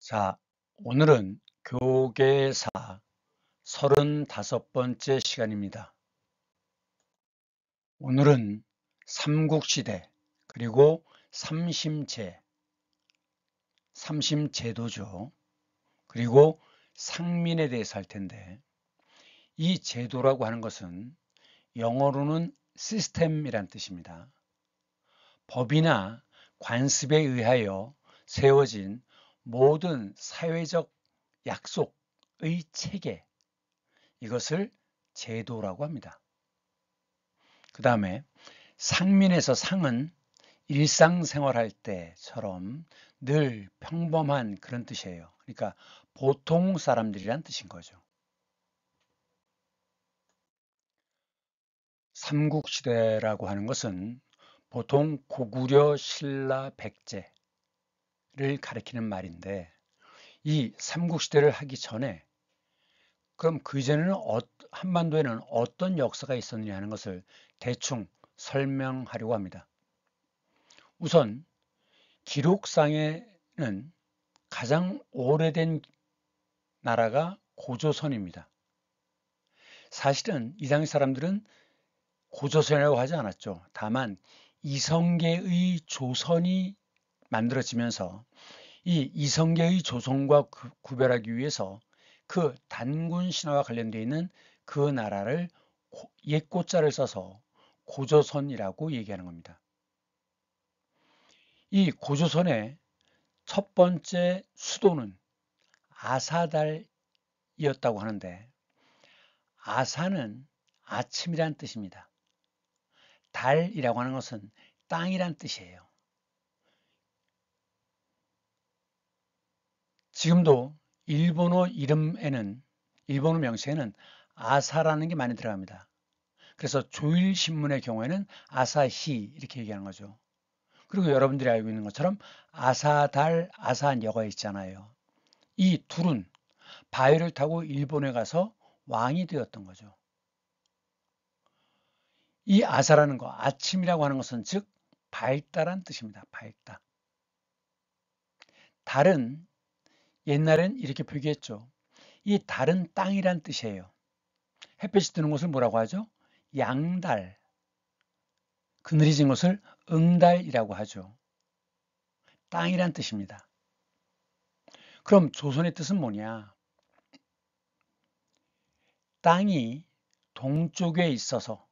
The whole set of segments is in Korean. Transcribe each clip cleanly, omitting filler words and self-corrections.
자, 오늘은 교계사 35번째 시간입니다. 오늘은 삼국시대 그리고 삼심제도죠. 그리고 상민에 대해서 할 텐데 이 제도라고 하는 것은 영어로는 시스템이란 뜻입니다. 법이나 관습에 의하여 세워진 모든 사회적 약속의 체계, 이것을 제도라고 합니다. 그 다음에 상민에서 상은 일상생활할 때처럼 늘 평범한 그런 뜻이에요. 그러니까 보통 사람들이란 뜻인 거죠. 삼국시대라고 하는 것은 보통 고구려, 신라, 백제를 가리키는 말인데 이 삼국시대를 하기 전에 그럼 그 이전에는 한반도에는 어떤 역사가 있었느냐 하는 것을 대충 설명하려고 합니다. 우선 기록상에는 가장 오래된 나라가 고조선입니다. 사실은 이 당시 사람들은 고조선이라고 하지 않았죠. 다만 이성계의 조선이 만들어지면서 이 이성계의 조선과 구별하기 위해서 그 단군 신화와 관련되어 있는 그 나라를 옛고자를 써서 고조선이라고 얘기하는 겁니다. 이 고조선의 첫 번째 수도는 아사달이었다고 하는데 아사는 아침이란 뜻입니다. 달이라고 하는 것은 땅이란 뜻이에요. 지금도 일본어 명칭에는 아사라는 게 많이 들어갑니다. 그래서 조일신문의 경우에는 아사히 이렇게 얘기하는 거죠. 그리고 여러분들이 알고 있는 것처럼 아사달, 아사녀가 있잖아요. 이 둘은 바위를 타고 일본에 가서 왕이 되었던 거죠. 이 아사라는 거, 아침이라고 하는 것은 즉 밝다란 뜻입니다. 밝다. 달은 옛날엔 이렇게 표기했죠. 이 달은 땅이란 뜻이에요. 햇볕이 드는 곳을 뭐라고 하죠? 양달. 그늘이 진 곳을 응달이라고 하죠. 땅이란 뜻입니다. 그럼 조선의 뜻은 뭐냐? 땅이 동쪽에 있어서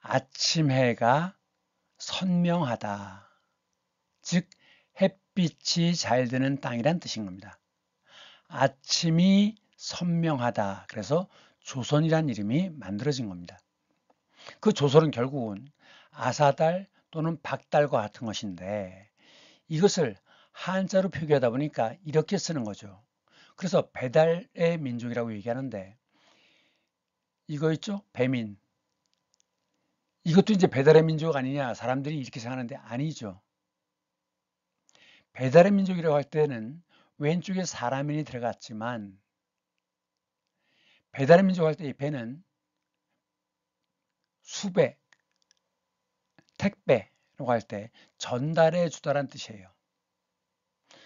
아침 해가 선명하다. 즉 햇빛이 잘 드는 땅이란 뜻인 겁니다. 아침이 선명하다. 그래서 조선이란 이름이 만들어진 겁니다. 그 조선은 결국은 아사달 또는 박달과 같은 것인데 이것을 한자로 표기하다 보니까 이렇게 쓰는 거죠. 그래서 배달의 민족이라고 얘기하는데 이거 있죠? 배민. 이것도 이제 배달의 민족 아니냐 사람들이 이렇게 생각하는데 아니죠. 배달의 민족이라고 할 때는 왼쪽에 사람인이 들어갔지만 배달의 민족 할 때 이 배는 수배, 택배라고 할 때 전달해 주다란 뜻이에요.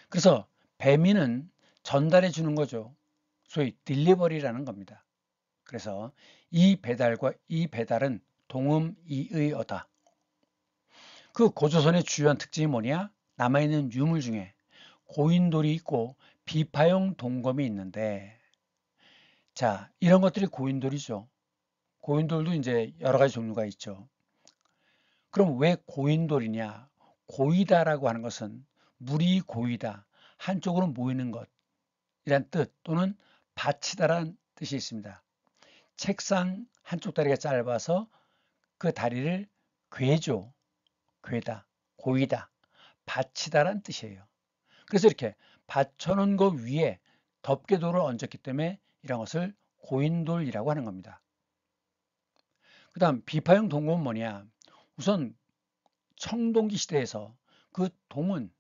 그래서 배민은 전달해 주는 거죠. 소위 딜리버리라는 겁니다. 그래서 이 배달과 이 배달은 동음이의어다. 그 고조선의 주요한 특징이 뭐냐? 남아있는 유물 중에 고인돌이 있고 비파용 동검이 있는데 자, 이런 것들이 고인돌이죠. 고인돌도 이제 여러 가지 종류가 있죠. 그럼 왜 고인돌이냐? 고이다라고 하는 것은 물이 고이다. 한쪽으로 모이는 것이란 뜻 또는 받치다라는 뜻이 있습니다. 책상 한쪽 다리가 짧아서 그 다리를 괴죠. 괴다, 고이다, 받치다란 뜻이에요. 그래서 이렇게 받쳐놓은 것 위에 덮개돌을 얹었기 때문에 이런 것을 고인돌이라고 하는 겁니다. 그 다음 비파형 동검은 뭐냐? 우선 청동기 시대에서 그 동은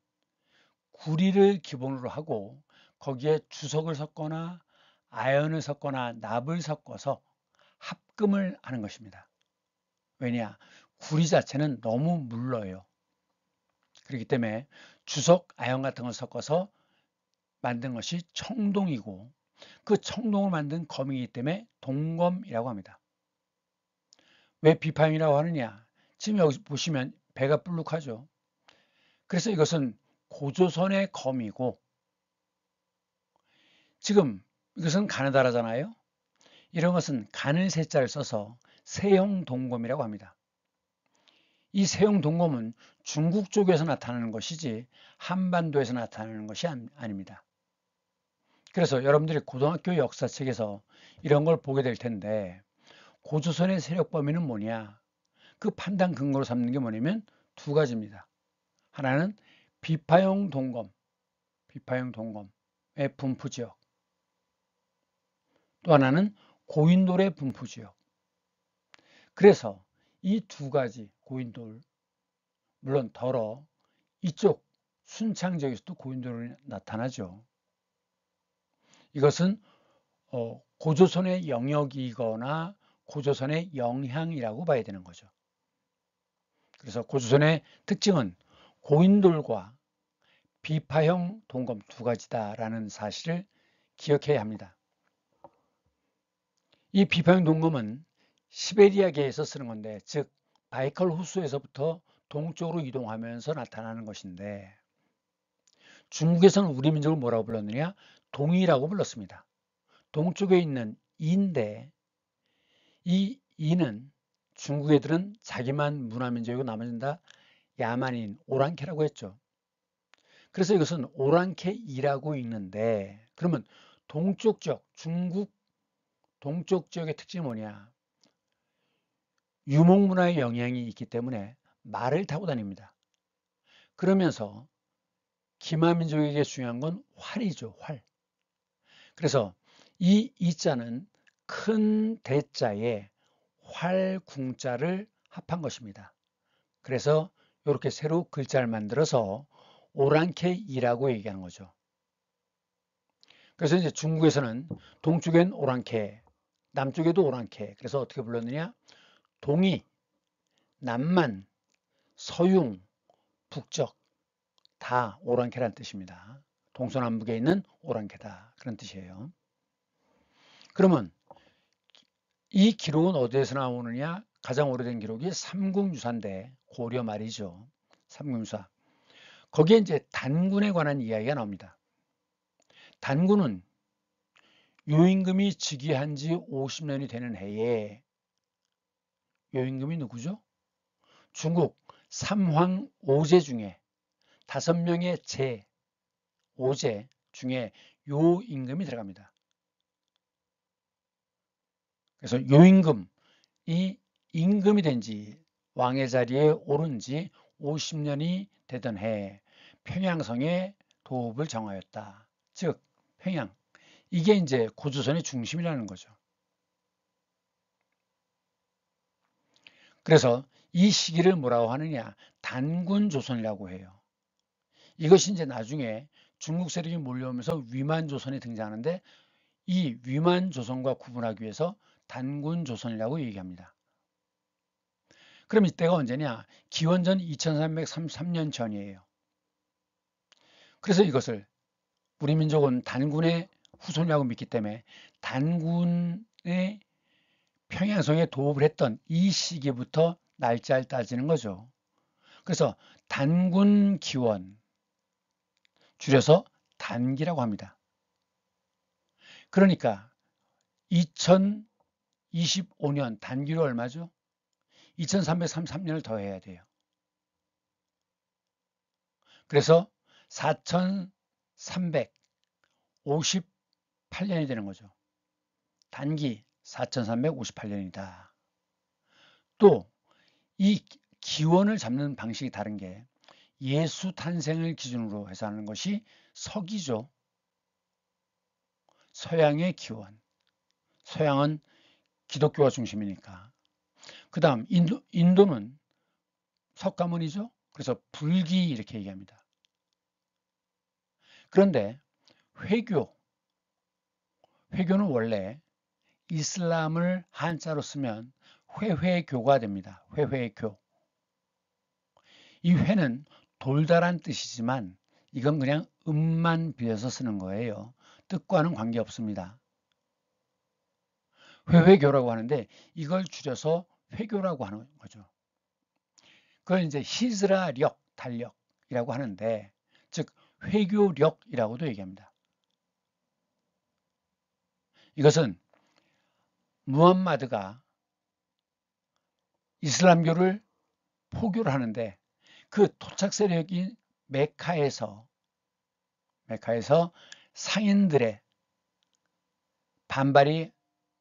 구리를 기본으로 하고 거기에 주석을 섞거나 아연을 섞거나 납을 섞어서 합금을 하는 것입니다. 왜냐? 구리 자체는 너무 물러요. 그렇기 때문에 주석, 아연 같은 걸 섞어서 만든 것이 청동이고 그 청동을 만든 검이기 때문에 동검이라고 합니다. 왜 비파형이라고 하느냐? 지금 여기 보시면 배가 불룩하죠. 그래서 이것은 고조선의 검이고 지금 이것은 가느다라잖아요. 이런 것은 가는 세자를 써서 세형동검이라고 합니다. 이 세형동검은 중국 쪽에서 나타나는 것이지 한반도에서 나타나는 것이 아닙니다. 그래서 여러분들이 고등학교 역사책에서 이런 걸 보게 될 텐데 고조선의 세력 범위는 뭐냐? 그 판단 근거로 삼는 게 뭐냐면 두 가지입니다. 하나는 비파형 동검, 비파형 동검의 분포 지역. 또 하나는 고인돌의 분포 지역. 그래서 이 두 가지 고인돌, 물론 덜어 이쪽 순창 지역에서도 고인돌이 나타나죠. 이것은 고조선의 영역이거나 고조선의 영향이라고 봐야 되는 거죠. 그래서 고조선의 특징은 고인돌과 비파형 동검 두 가지다라는 사실을 기억해야 합니다. 이 비파형 동검은 시베리아계에서 쓰는 건데, 즉 바이칼 호수에서부터 동쪽으로 이동하면서 나타나는 것인데 중국에서는 우리 민족을 뭐라고 불렀느냐? 동이라고 불렀습니다. 동쪽에 있는 이인데 이 이는 중국 애들은 자기만 문화민족이고 나머지는 다 야만인, 오랑캐라고 했죠. 그래서 이것은 오랑캐이라고 읽는데 그러면 동쪽 지역, 중국 동쪽 지역의 특징이 뭐냐? 유목문화의 영향이 있기 때문에 말을 타고 다닙니다. 그러면서 기마민족에게 중요한 건 활이죠, 활. 그래서 이 이자는 큰 대자에 활궁자를 합한 것입니다. 그래서 이렇게 새로 글자를 만들어서 오랑캐이라고 얘기하는 거죠. 그래서 이제 중국에서는 동쪽엔 오랑캐, 남쪽에도 오랑캐. 그래서 어떻게 불렀느냐? 동이, 남만, 서융, 북적 다 오랑캐라는 뜻입니다. 동서남북에 있는 오랑캐다. 그런 뜻이에요. 그러면 이 기록은 어디에서 나오느냐? 가장 오래된 기록이 삼국유사인데 고려 말이죠. 삼국유사. 거기에 이제 단군에 관한 이야기가 나옵니다. 단군은 요임금이 즉위한 지 50년이 되는 해에 요임금이 누구죠? 중국 삼황 5제 중에 5명의 제 5제 중에 요임금이 들어갑니다. 그래서 요임금, 이 임금이 된 지 왕의 자리에 오른 지 50년이 되던 해에 평양성에 도읍을 정하였다. 즉 평양, 이게 이제 고조선의 중심이라는 거죠. 그래서 이 시기를 뭐라고 하느냐? 단군조선이라고 해요. 이것이 이제 나중에 중국 세력이 몰려오면서 위만조선이 등장하는데 이 위만조선과 구분하기 위해서 단군조선이라고 얘기합니다. 그럼 이때가 언제냐? 기원전 2333년 전이에요. 그래서 이것을 우리 민족은 단군의 후손이라고 믿기 때문에 단군의 평양성에 도읍을 했던 이 시기부터 날짜를 따지는 거죠. 그래서 단군기원, 줄여서 단기라고 합니다. 그러니까 2025년 단기로 얼마죠? 2333년을 더해야 돼요. 그래서 4358년이 되는 거죠. 단기 4358년이다. 또 이 기원을 잡는 방식이 다른 게 예수 탄생을 기준으로 해서 하는 것이 서기죠. 서양의 기원. 서양은 기독교가 중심이니까. 그 다음 인도는 석가모니죠. 그래서 불기 이렇게 얘기합니다. 그런데 회교는 원래 이슬람을 한자로 쓰면 회회교가 됩니다. 회회교. 이 회는 돌다란 뜻이지만 이건 그냥 음만 빌려서 쓰는 거예요. 뜻과는 관계없습니다. 회회교라고 하는데 이걸 줄여서 회교라고 하는 거죠. 그걸 이제 히즈라력, 달력이라고 하는데 즉 회교력이라고도 얘기합니다. 이것은 무함마드가 이슬람교를 포교를 하는데 그 토착 세력인 메카에서 상인들의 반발이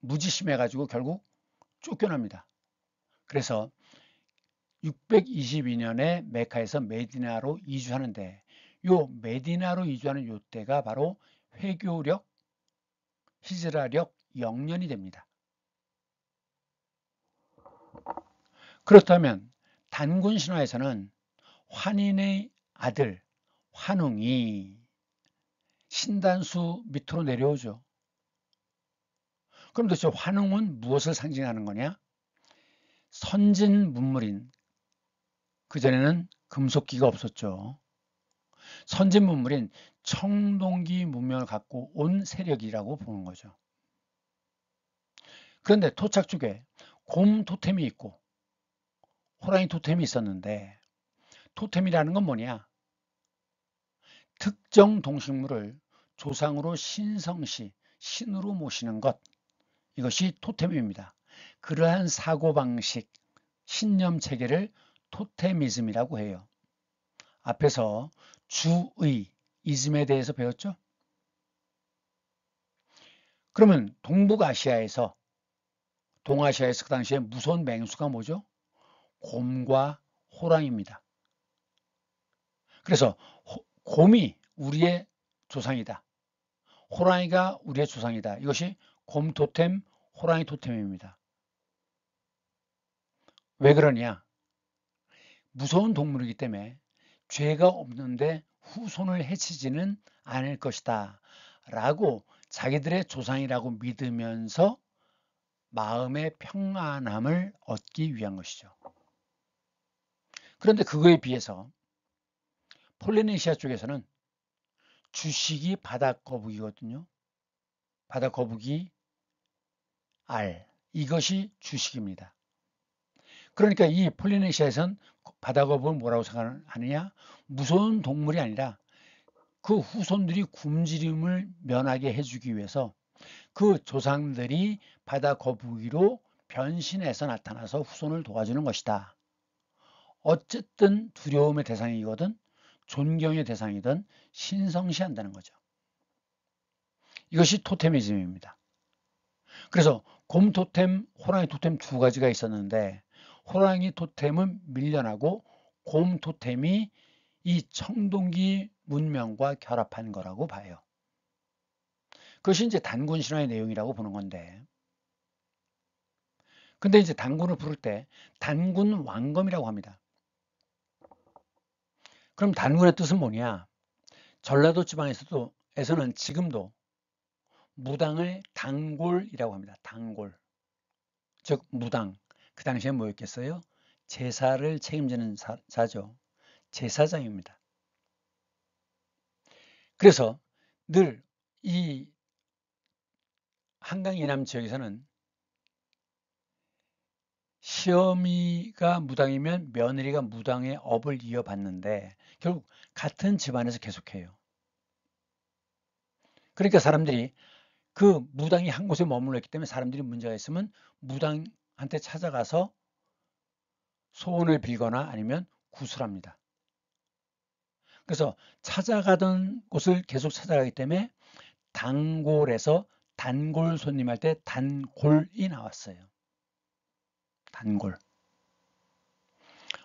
무지 심해가지고 결국 쫓겨납니다. 그래서 622년에 메카에서 메디나로 이주하는데 요 메디나로 이주하는 요 때가 바로 회교력, 히즈라력 0년이 됩니다. 그렇다면 단군 신화에서는 환인의 아들 환웅이 신단수 밑으로 내려오죠. 그럼 도대체 환웅은 무엇을 상징하는 거냐? 선진 문물인, 그전에는 금속기가 없었죠. 선진 문물인 청동기 문명을 갖고 온 세력이라고 보는 거죠. 그런데 토착 쪽에 곰 토템이 있고 호랑이 토템이 있었는데 토템이라는 건 뭐냐? 특정 동식물을 조상으로 신성시, 신으로 모시는 것, 이것이 토템입니다. 그러한 사고방식, 신념 체계를 토테미즘이라고 해요. 앞에서 주의, 이즘에 대해서 배웠죠? 그러면 동북아시아에서, 동아시아에서 그 당시에 무서운 맹수가 뭐죠? 곰과 호랑이입니다. 그래서 곰이 우리의 조상이다. 호랑이가 우리의 조상이다. 이것이 곰 토템, 호랑이 토템입니다. 왜 그러냐? 무서운 동물이기 때문에 죄가 없는데 후손을 해치지는 않을 것이다 라고 자기들의 조상이라고 믿으면서 마음의 평안함을 얻기 위한 것이죠. 그런데 그거에 비해서 폴리네시아 쪽에서는 주식이 바다거북이거든요. 바다거북이 알, 이것이 주식입니다. 그러니까 이 폴리네시아에서는 바다거북을 뭐라고 생각하느냐? 무서운 동물이 아니라 그 후손들이 굶주림을 면하게 해주기 위해서 그 조상들이 바다거북이로 변신해서 나타나서 후손을 도와주는 것이다. 어쨌든 두려움의 대상이거든 존경의 대상이든 신성시한다는 거죠. 이것이 토테미즘입니다. 그래서 곰 토템, 호랑이 토템 두 가지가 있었는데 호랑이 토템은 밀려나고 곰 토템이 이 청동기 문명과 결합한 거라고 봐요. 그것이 이제 단군 신화의 내용이라고 보는 건데, 근데 이제 단군을 부를 때 단군 왕검이라고 합니다. 그럼 단군의 뜻은 뭐냐? 전라도 지방에서는 지금도 무당을 단골이라고 합니다. 단골. 즉 무당. 그 당시에 뭐였겠어요? 제사를 책임지는 자죠. 제사장입니다. 그래서 늘 이 한강 이남 지역에서는 시어미가 무당이면 며느리가 무당의 업을 이어받는데 결국 같은 집안에서 계속해요. 그러니까 사람들이 그 무당이 한 곳에 머물러 있기 때문에 사람들이 문제가 있으면 무당한테 찾아가서 소원을 빌거나 아니면 구술합니다. 그래서 찾아가던 곳을 계속 찾아가기 때문에 단골에서 단골 손님할 때 단골이 나왔어요. 단골.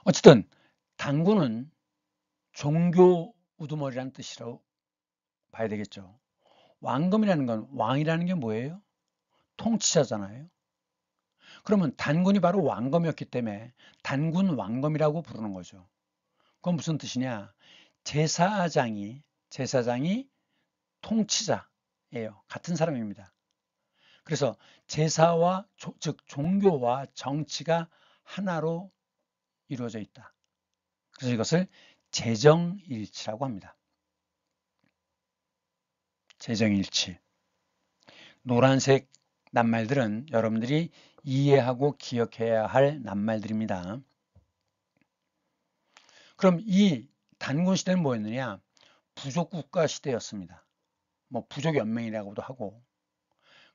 어쨌든 단군은 종교 우두머리라는 뜻이라고 봐야 되겠죠. 왕검이라는 건 왕이라는 게 뭐예요? 통치자잖아요. 그러면 단군이 바로 왕검이었기 때문에 단군 왕검이라고 부르는 거죠. 그건 무슨 뜻이냐? 제사장이 통치자예요. 같은 사람입니다. 그래서 제사와 즉 종교와 정치가 하나로 이루어져 있다. 그래서 이것을 제정일치라고 합니다. 재정일치. 노란색 낱말들은 여러분들이 이해하고 기억해야 할 낱말들입니다. 그럼 이 단군 시대는 뭐였느냐? 부족국가 시대였습니다. 뭐 부족연맹이라고도 하고.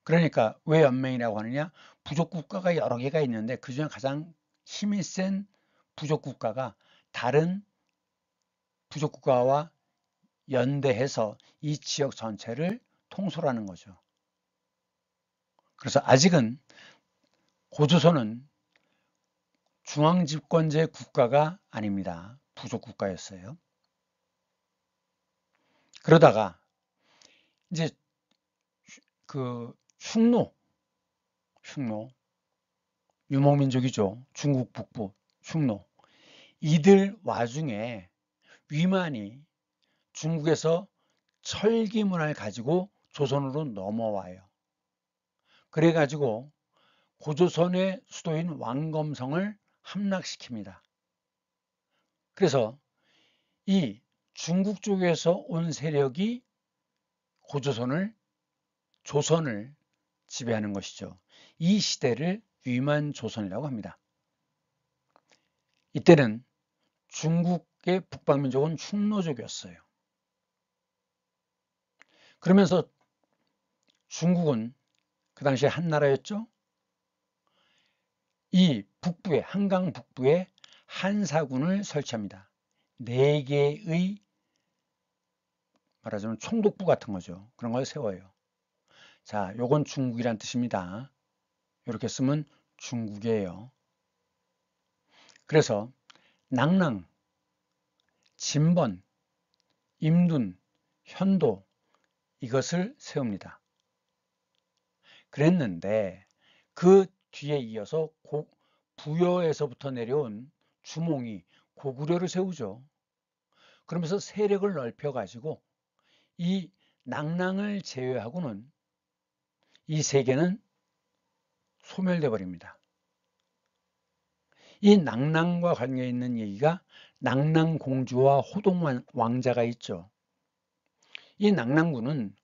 그러니까 왜 연맹이라고 하느냐? 부족국가가 여러 개가 있는데 그중에 가장 힘이 센 부족국가가 다른 부족국가와 연대해서 이 지역 전체를 통솔하는 거죠. 그래서 아직은 고조선은 중앙집권제 국가가 아닙니다. 부족국가였어요. 그러다가 이제 그 흉노 유목민족이죠. 중국 북부 흉노. 이들 와중에 위만이 중국에서 철기 문화를 가지고 조선으로 넘어와요. 그래가지고 고조선의 수도인 왕검성을 함락시킵니다. 그래서 이 중국 쪽에서 온 세력이 조선을 지배하는 것이죠. 이 시대를 위만조선이라고 합니다. 이때는 중국의 북방민족은 흉노족이었어요. 그러면서 중국은 그 당시에 한나라였죠. 이 북부에, 한강 북부에 한사군을 설치합니다. 4개의 말하자면 총독부 같은 거죠. 그런 걸 세워요. 자, 요건 중국이란 뜻입니다. 이렇게 쓰면 중국이에요. 그래서 낭랑, 진번, 임둔, 현도 이것을 세웁니다. 그랬는데 그 뒤에 이어서 부여에서부터 내려온 주몽이 고구려를 세우죠. 그러면서 세력을 넓혀가지고 이 낭랑을 제외하고는 이 세계는 소멸돼 버립니다. 이 낭랑과 관계 있는 얘기가 낭랑공주와 호동왕자가 있죠. 이 낭랑군은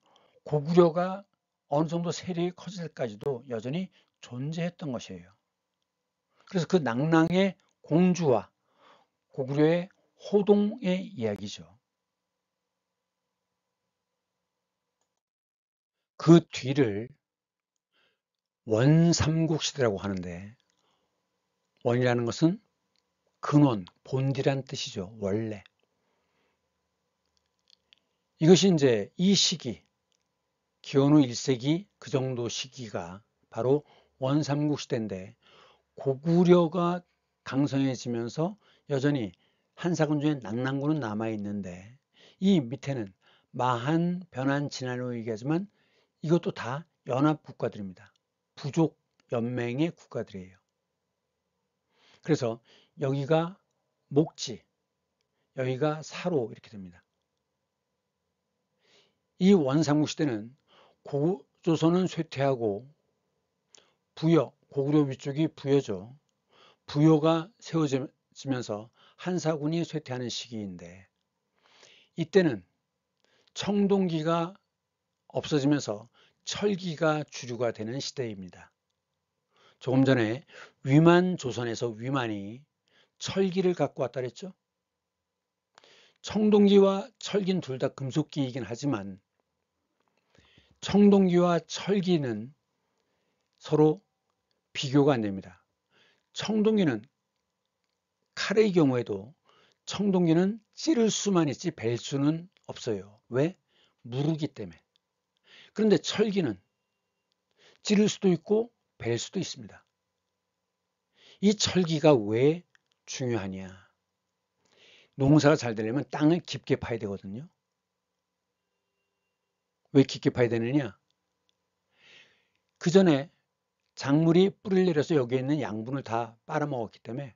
고구려가 어느 정도 세력이 커질 때까지도 여전히 존재했던 것이에요. 그래서 그 낭랑의 공주와 고구려의 호동의 이야기죠. 그 뒤를 원삼국시대라고 하는데 원이라는 것은 근원, 본디란 뜻이죠. 원래. 이것이 이제 이 시기, 기원후 1세기 그 정도 시기가 바로 원삼국시대인데 고구려가 강성해지면서 여전히 한사군 중에 낭랑군은 남아있는데 이 밑에는 마한, 변한, 진한으로 얘기하지만 이것도 다 연합국가들입니다. 부족 연맹의 국가들이에요. 그래서 여기가 목지, 여기가 사로 이렇게 됩니다. 이 원삼국시대는 고조선은 쇠퇴하고 고구려 위쪽이 부여죠. 부여가 세워지면서 한사군이 쇠퇴하는 시기인데 이때는 청동기가 없어지면서 철기가 주류가 되는 시대입니다. 조금 전에 위만조선에서 위만이 철기를 갖고 왔다 그랬죠. 청동기와 철기는 둘 다 금속기이긴 하지만 청동기와 철기는 서로 비교가 안 됩니다. 청동기는 칼의 경우에도 청동기는 찌를 수만 있지 벨 수는 없어요. 왜? 무르기 때문에. 그런데 철기는 찌를 수도 있고 벨 수도 있습니다. 이 철기가 왜 중요하냐? 농사가 잘 되려면 땅을 깊게 파야 되거든요. 왜 깊게 파야 되느냐? 그 전에 작물이 뿌리를 내려서 여기에 있는 양분을 다 빨아먹었기 때문에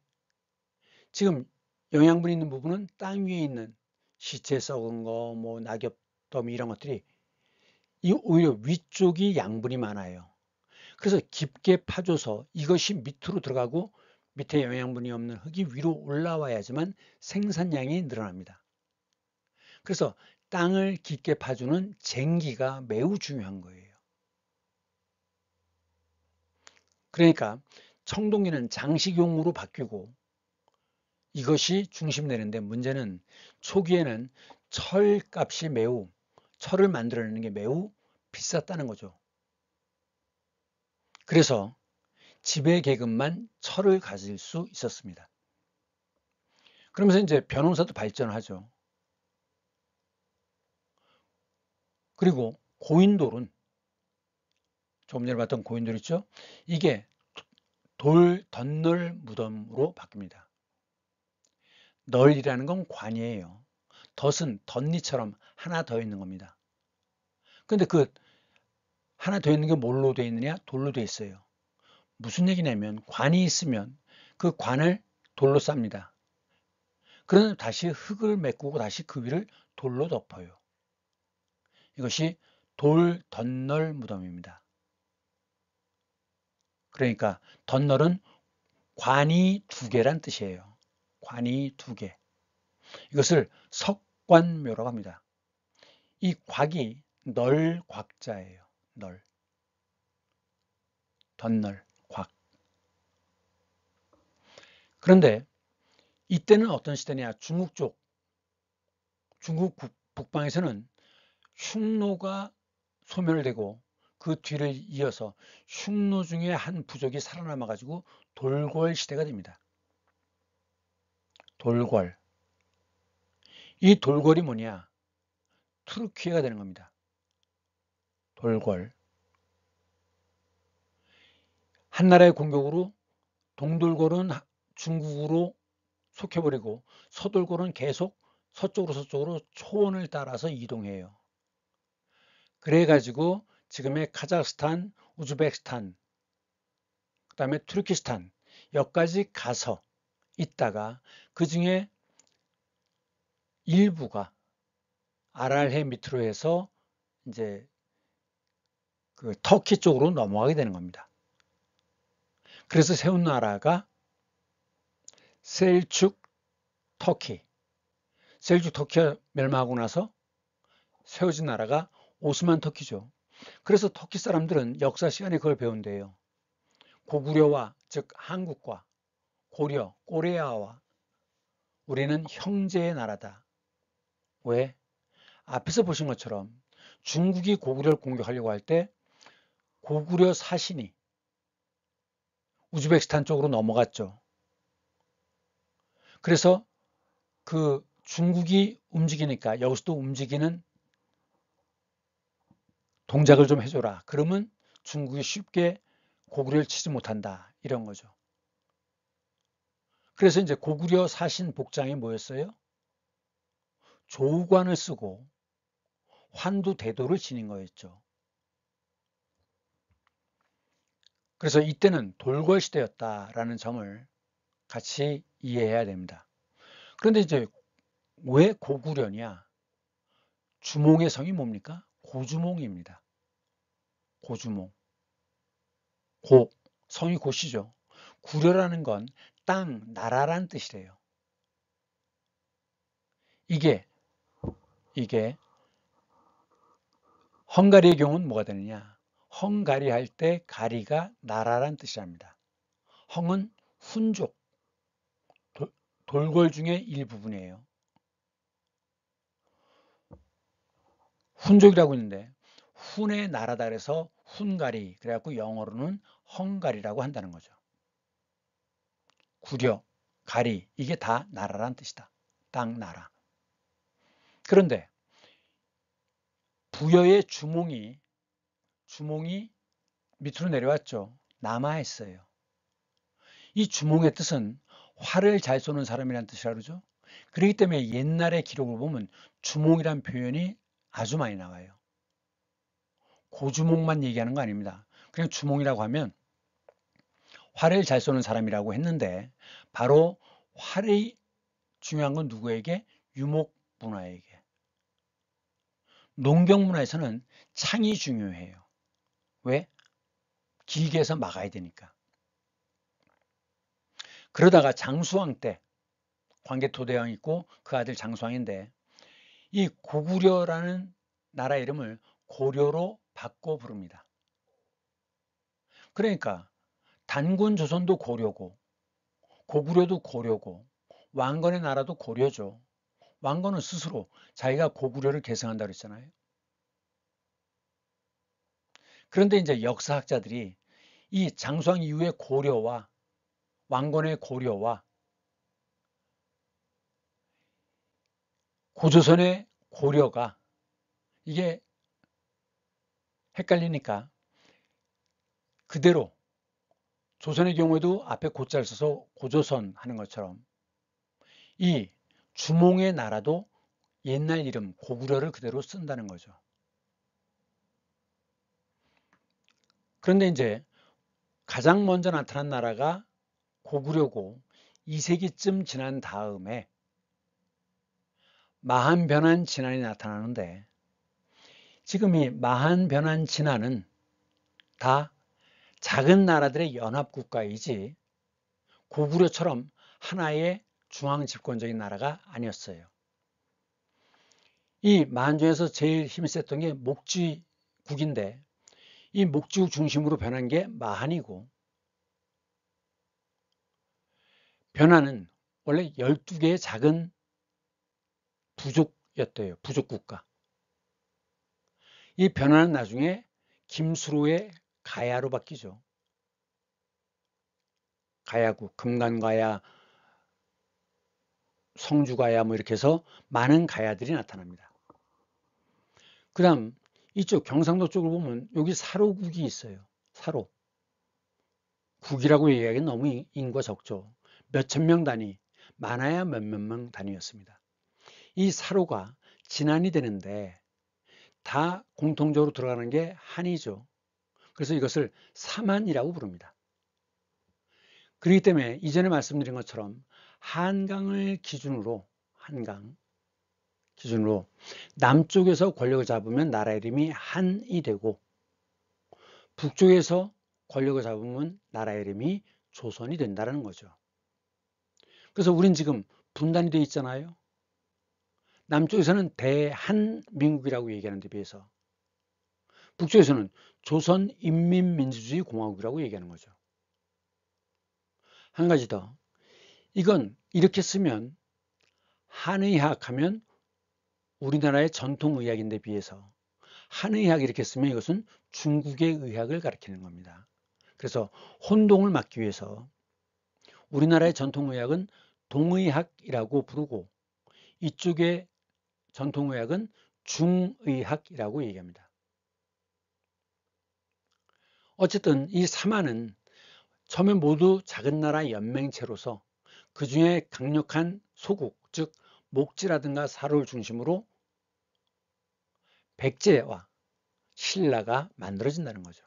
지금 영양분 있는 부분은 땅 위에 있는 시체 썩은 거, 뭐 낙엽 더미 이런 것들이 오히려 위쪽이 양분이 많아요. 그래서 깊게 파줘서 이것이 밑으로 들어가고 밑에 영양분이 없는 흙이 위로 올라와야지만 생산량이 늘어납니다. 그래서 땅을 깊게 파주는 쟁기가 매우 중요한 거예요. 그러니까 청동기는 장식용으로 바뀌고 이것이 중심되는데, 문제는 초기에는 철을 만들어내는 게 매우 비쌌다는 거죠. 그래서 지배 계급만 철을 가질 수 있었습니다. 그러면서 이제 벼농사도 발전하죠. 그리고 고인돌은, 조금 전에 봤던 고인돌 있죠? 이게 덧널 무덤으로 바뀝니다. 널이라는 건 관이에요. 덧은 덧니처럼 하나 더 있는 겁니다. 근데 그 하나 더 있는 게 뭘로 되어 있느냐? 돌로 되어 있어요. 무슨 얘기냐면, 관이 있으면 그 관을 돌로 쌉니다. 그러면 다시 흙을 메꾸고 다시 그 위를 돌로 덮어요. 이것이 덧널 무덤입니다. 그러니까 덧널은 관이 두 개란 뜻이에요. 관이 두 개. 이것을 석관묘라고 합니다. 이 곽이 널곽자예요. 덧널, 곽. 그런데 이때는 어떤 시대냐? 중국 북방에서는 흉노가 소멸되고 그 뒤를 이어서 흉노 중에 한 부족이 살아남아 가지고 돌궐 시대가 됩니다. 돌궐. 이 돌궐이 뭐냐? 투르키예가 되는 겁니다. 돌궐. 한나라의 공격으로 동돌궐은 중국으로 속혀버리고 서돌궐은 계속 서쪽으로 초원을 따라서 이동해요. 그래가지고 지금의 카자흐스탄, 우즈베키스탄, 그 다음에 투르키스탄 여기까지 가서 있다가 그 중에 일부가 아랄해 밑으로 해서 이제 그 터키 쪽으로 넘어가게 되는 겁니다. 그래서 세운 나라가 셀축 터키. 셀축 터키가 멸망하고 나서 세워진 나라가 오스만 터키죠. 그래서 터키 사람들은 역사 시간에 그걸 배운대요. 고구려와, 즉 한국과 고려, 꼬레아와 우리는 형제의 나라다. 왜? 앞에서 보신 것처럼 중국이 고구려를 공격하려고 할 때 고구려 사신이 우즈베키스탄 쪽으로 넘어갔죠. 그래서 그 중국이 움직이니까 여기서도 움직이는 동작을 좀 해줘라. 그러면 중국이 쉽게 고구려를 치지 못한다. 이런 거죠. 그래서 이제 고구려 사신 복장이 뭐였어요? 조우관을 쓰고 환두대도를 지닌 거였죠. 그래서 이때는 돌궐 시대였다라는 점을 같이 이해해야 됩니다. 그런데 이제 왜 고구려냐? 주몽의 성이 뭡니까? 고주몽입니다. 고주몽. 성이 고시죠. 구려라는 건 땅, 나라란 뜻이래요. 이게 헝가리의 경우는 뭐가 되느냐? 헝가리 할 때 가리가 나라란 뜻이랍니다. 헝은 훈족, 돌궐 중의 일부분이에요. 훈족이라고 있는데 훈의 나라다 그래서 훈가리, 그래갖고 영어로는 헝가리라고 한다는 거죠. 구려, 가리, 이게 다 나라란 뜻이다. 땅, 나라. 그런데 부여의 주몽이 밑으로 내려왔죠. 남하했어요. 이 주몽의 뜻은 활을 잘 쏘는 사람이라는 뜻이라 그러죠. 그렇기 때문에 옛날의 기록을 보면 주몽이란 표현이 아주 많이 나와요. 고주몽만 얘기하는 거 아닙니다. 그냥 주몽이라고 하면 활을 잘 쏘는 사람이라고 했는데, 바로 활이 중요한 건 누구에게? 유목문화에게. 농경문화에서는 창이 중요해요. 왜? 길게 해서 막아야 되니까. 그러다가 장수왕 때, 광개토대왕 있고 그 아들 장수왕인데, 이 고구려라는 나라 이름을 고려로 바꿔 부릅니다. 그러니까 단군 조선도 고려고 고구려도 고려고 왕건의 나라도 고려죠. 왕건은 스스로 자기가 고구려를 계승한다고 했잖아요. 그런데 이제 역사학자들이 이 장수왕 이후의 고려와 왕건의 고려와 고조선의 고려가 이게 헷갈리니까 그대로 조선의 경우에도 앞에 고자를 써서 고조선 하는 것처럼 이 주몽의 나라도 옛날 이름 고구려를 그대로 쓴다는 거죠. 그런데 이제 가장 먼저 나타난 나라가 고구려고 2세기쯤 지난 다음에 마한변한 진안이 나타나는데 지금 이 마한변한 진안은 다 작은 나라들의 연합국가이지 고구려처럼 하나의 중앙 집권적인 나라가 아니었어요. 이 만 중에서 제일 힘이 셌던 게 목지국인데 이 목지국 중심으로 변한 게 마한이고 변화는 원래 12개의 작은 부족이었대요. 부족국가. 이 변화는 나중에 김수로의 가야로 바뀌죠. 가야국, 금간가야, 성주가야 뭐 이렇게 해서 많은 가야들이 나타납니다. 그 다음 이쪽 경상도 쪽을 보면 여기 사로국이 있어요. 사로. 국이라고 얘기하기엔 너무 인구가 적죠. 몇천 명 단위, 많아야 몇몇 명 단위였습니다. 이 사로가 진안이 되는데 다 공통적으로 들어가는 게 한이죠. 그래서 이것을 삼한이라고 부릅니다. 그렇기 때문에 이전에 말씀드린 것처럼 한강을 기준으로 남쪽에서 권력을 잡으면 나라 이름이 한이 되고 북쪽에서 권력을 잡으면 나라 이름이 조선이 된다는 거죠. 그래서 우린 지금 분단이 되어 있잖아요. 남쪽에서는 대한민국이라고 얘기하는 데 비해서 북쪽에서는 조선인민민주주의 공화국이라고 얘기하는 거죠. 한 가지 더. 이건 이렇게 쓰면 한의학 하면 우리나라의 전통의학인데 비해서 한의학 이렇게 쓰면 이것은 중국의 의학을 가리키는 겁니다. 그래서 혼동을 막기 위해서 우리나라의 전통의학은 동의학이라고 부르고 이쪽의 전통의학은 중의학이라고 얘기합니다. 어쨌든 이 삼한은 처음에 모두 작은 나라 연맹체로서 그 중에 강력한 소국, 즉 목지라든가 사로를 중심으로 백제와 신라가 만들어진다는 거죠.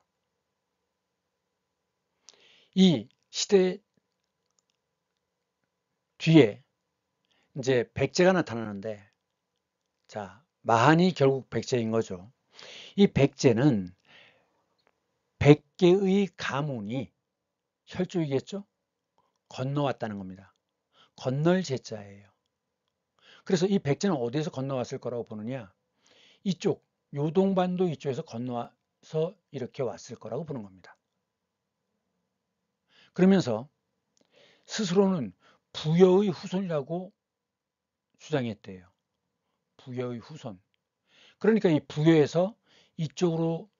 이 시대 뒤에 이제 백제가 나타나는데, 자, 마한이 결국 백제인 거죠. 이 백제는 100개의 가문이 혈족이겠죠? 건너왔다는 겁니다. 건널 제자예요. 그래서 이 백제는 어디에서 건너왔을 거라고 보느냐? 이쪽 요동반도 이쪽에서 건너와서 이렇게 왔을 거라고 보는 겁니다. 그러면서 스스로는 부여의 후손이라고 주장했대요. 부여의 후손. 그러니까 이 부여에서 이쪽으로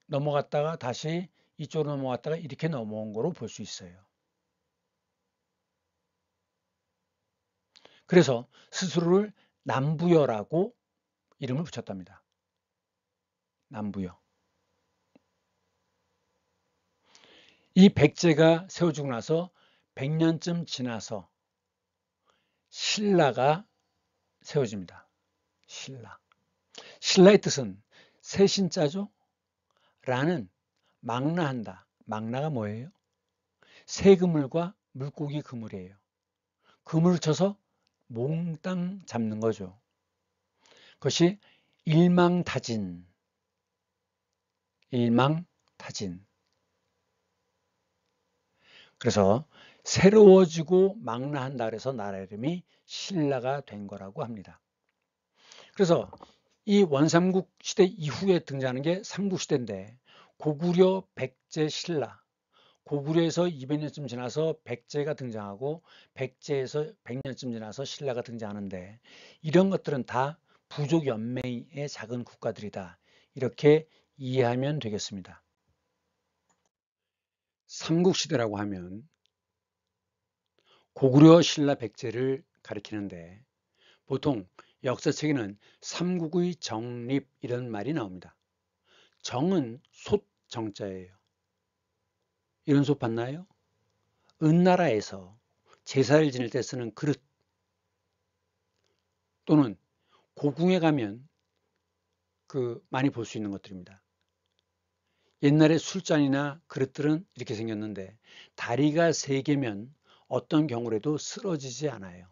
넘어갔다가 다시 이쪽으로 넘어갔다가 이렇게 넘어온 거로 볼 수 있어요. 그래서 스스로를 남부여라고 이름을 붙였답니다. 남부여. 이 백제가 세워지고 나서 100년쯤 지나서 신라가 세워집니다. 신라. 신라의 뜻은 새신자죠? 라는 망라한다. 망라가 뭐예요? 새 그물과 물고기 그물이에요. 그물을 쳐서 몽땅 잡는 거죠. 그것이 일망타진. 일망타진. 그래서 새로워지고 망라한다 그래서 나라 이름이 신라가 된 거라고 합니다. 그래서 이 원삼국 시대 이후에 등장하는 게 삼국시대인데 고구려, 백제, 신라, 고구려에서 200년쯤 지나서 백제가 등장하고 백제에서 100년쯤 지나서 신라가 등장하는데 이런 것들은 다 부족 연맹의 작은 국가들이다. 이렇게 이해하면 되겠습니다. 삼국시대라고 하면 고구려, 신라, 백제를 가리키는데 보통 역사책에는 삼국의 정립 이런 말이 나옵니다. 정은 솥 정자예요. 이런 솥 봤나요? 은나라에서 제사를 지낼 때 쓰는 그릇 또는 고궁에 가면 많이 볼 수 있는 것들입니다. 옛날에 술잔이나 그릇들은 이렇게 생겼는데 다리가 3개면 어떤 경우라도 쓰러지지 않아요.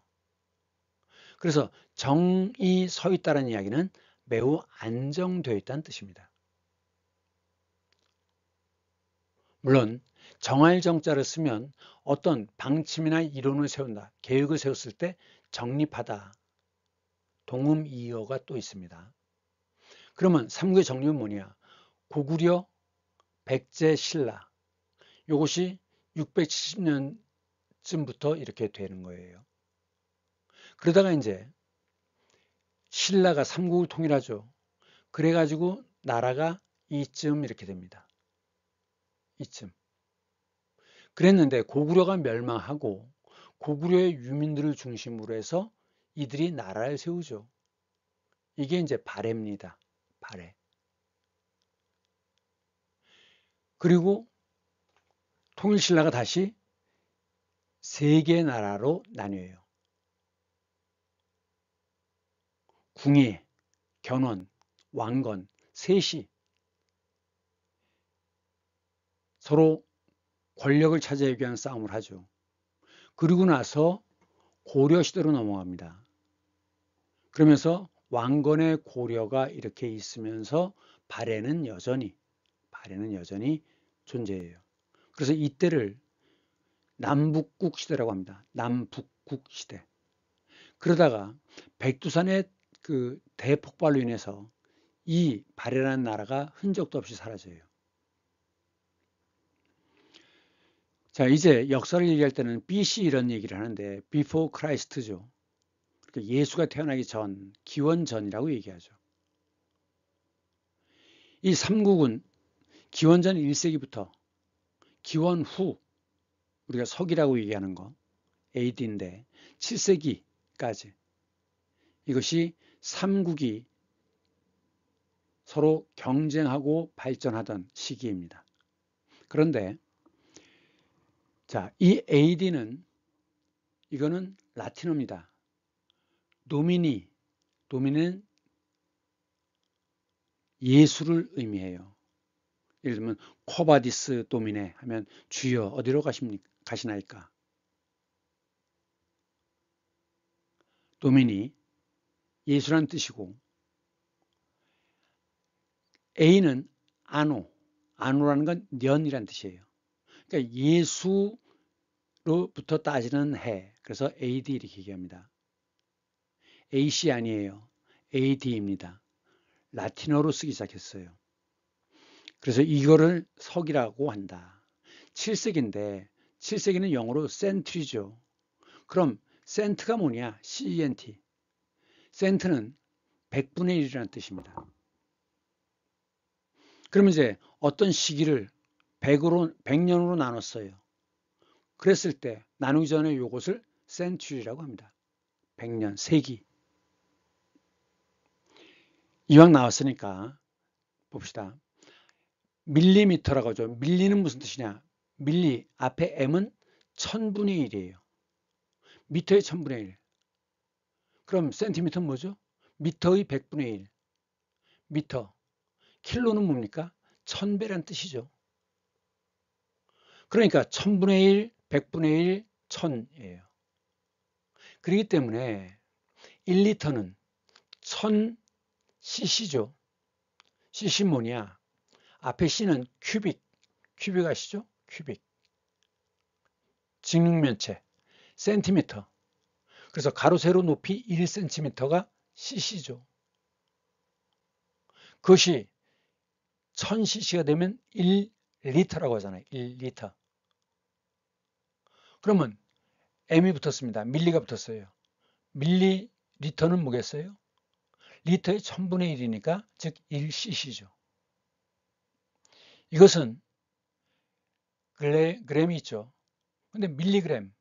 그래서 정이 서 있다는 이야기는 매우 안정되어 있다는 뜻입니다. 물론 정할 정자를 쓰면 어떤 방침이나 이론을 세운다, 계획을 세웠을 때 정립하다, 동음이어가 또 있습니다. 그러면 삼국의 정립은 뭐냐? 고구려, 백제, 신라 이것이 670년쯤부터 이렇게 되는 거예요. 그러다가 이제 신라가 삼국을 통일하죠. 그래가지고 나라가 이쯤 이렇게 됩니다. 이쯤. 그랬는데 고구려가 멸망하고 고구려의 유민들을 중심으로 해서 이들이 나라를 세우죠. 이게 이제 발해입니다. 발해. 그리고 통일신라가 다시 3개 나라로 나뉘어요. 궁예, 견원, 왕건, 셋이 서로 권력을 차지하기 위한 싸움을 하죠. 그리고 나서 고려시대로 넘어갑니다. 그러면서 왕건의 고려가 이렇게 있으면서 발해는 여전히 존재해요. 그래서 이때를 남북국 시대라고 합니다. 남북국 시대. 그러다가 백두산의 대폭발로 인해서 이 발해라는 나라가 흔적도 없이 사라져요. 자, 이제 역사를 얘기할 때는 BC 이런 얘기를 하는데 Before Christ죠. 그러니까 예수가 태어나기 전, 기원 전이라고 얘기하죠. 이 삼국은 기원 전 1세기부터 기원 후, 우리가 서기라고 얘기하는 거 AD인데 7세기까지 이것이 삼국이 서로 경쟁하고 발전하던 시기입니다. 그런데 자, 이 AD는 이거는 라틴어입니다. 도미니는 예수를 의미해요. 예를 들면 코바디스 도미네 하면 주여 어디로 가시나이까? 도미니 예수란 뜻이고 A는 아노라는 건 년이란 뜻이에요. 그러니까 예수로부터 따지는 해. 그래서 AD 이렇게 얘기합니다. AC 아니에요. AD입니다. 라틴어로 쓰기 시작했어요. 그래서 이거를 서기라고 한다. 7세기인데 7세기는 영어로 센트리죠. 그럼 센트가 뭐냐? CENT. 센트는 100분의 1이라는 뜻입니다. 그러면 이제 어떤 시기를 100년으로 나눴어요. 그랬을 때 나누기 전에 이것을 센츄리라고 합니다. 100년, 세기. 이왕 나왔으니까 봅시다. 밀리미터라고 하죠. 밀리는 무슨 뜻이냐? 밀리 앞에 M은 1000분의 1이에요. 미터의 1000분의 1. 그럼 센티미터는 뭐죠? 미터의 100분의 1. 미터. 킬로는 뭡니까? 1000배란 뜻이죠. 그러니까 1000분의 1, 100분의 1, 1000이에요. 그렇기 때문에 1리터는 1000cc죠. cc 뭐냐? 앞에 C는 큐빅 아시죠? 큐빅. 직육면체. 센티미터. 그래서 가로 세로 높이 1cm가 cc죠. 그것이 1000cc가 되면 1리터라고 하잖아요. 1리터. 그러면 m이 붙었습니다. 밀리가 붙었어요. 밀리리터는 뭐겠어요? 리터의 1000분의 1이니까 즉 1cc죠. 이것은 그램이 있죠. 근데 밀리그램은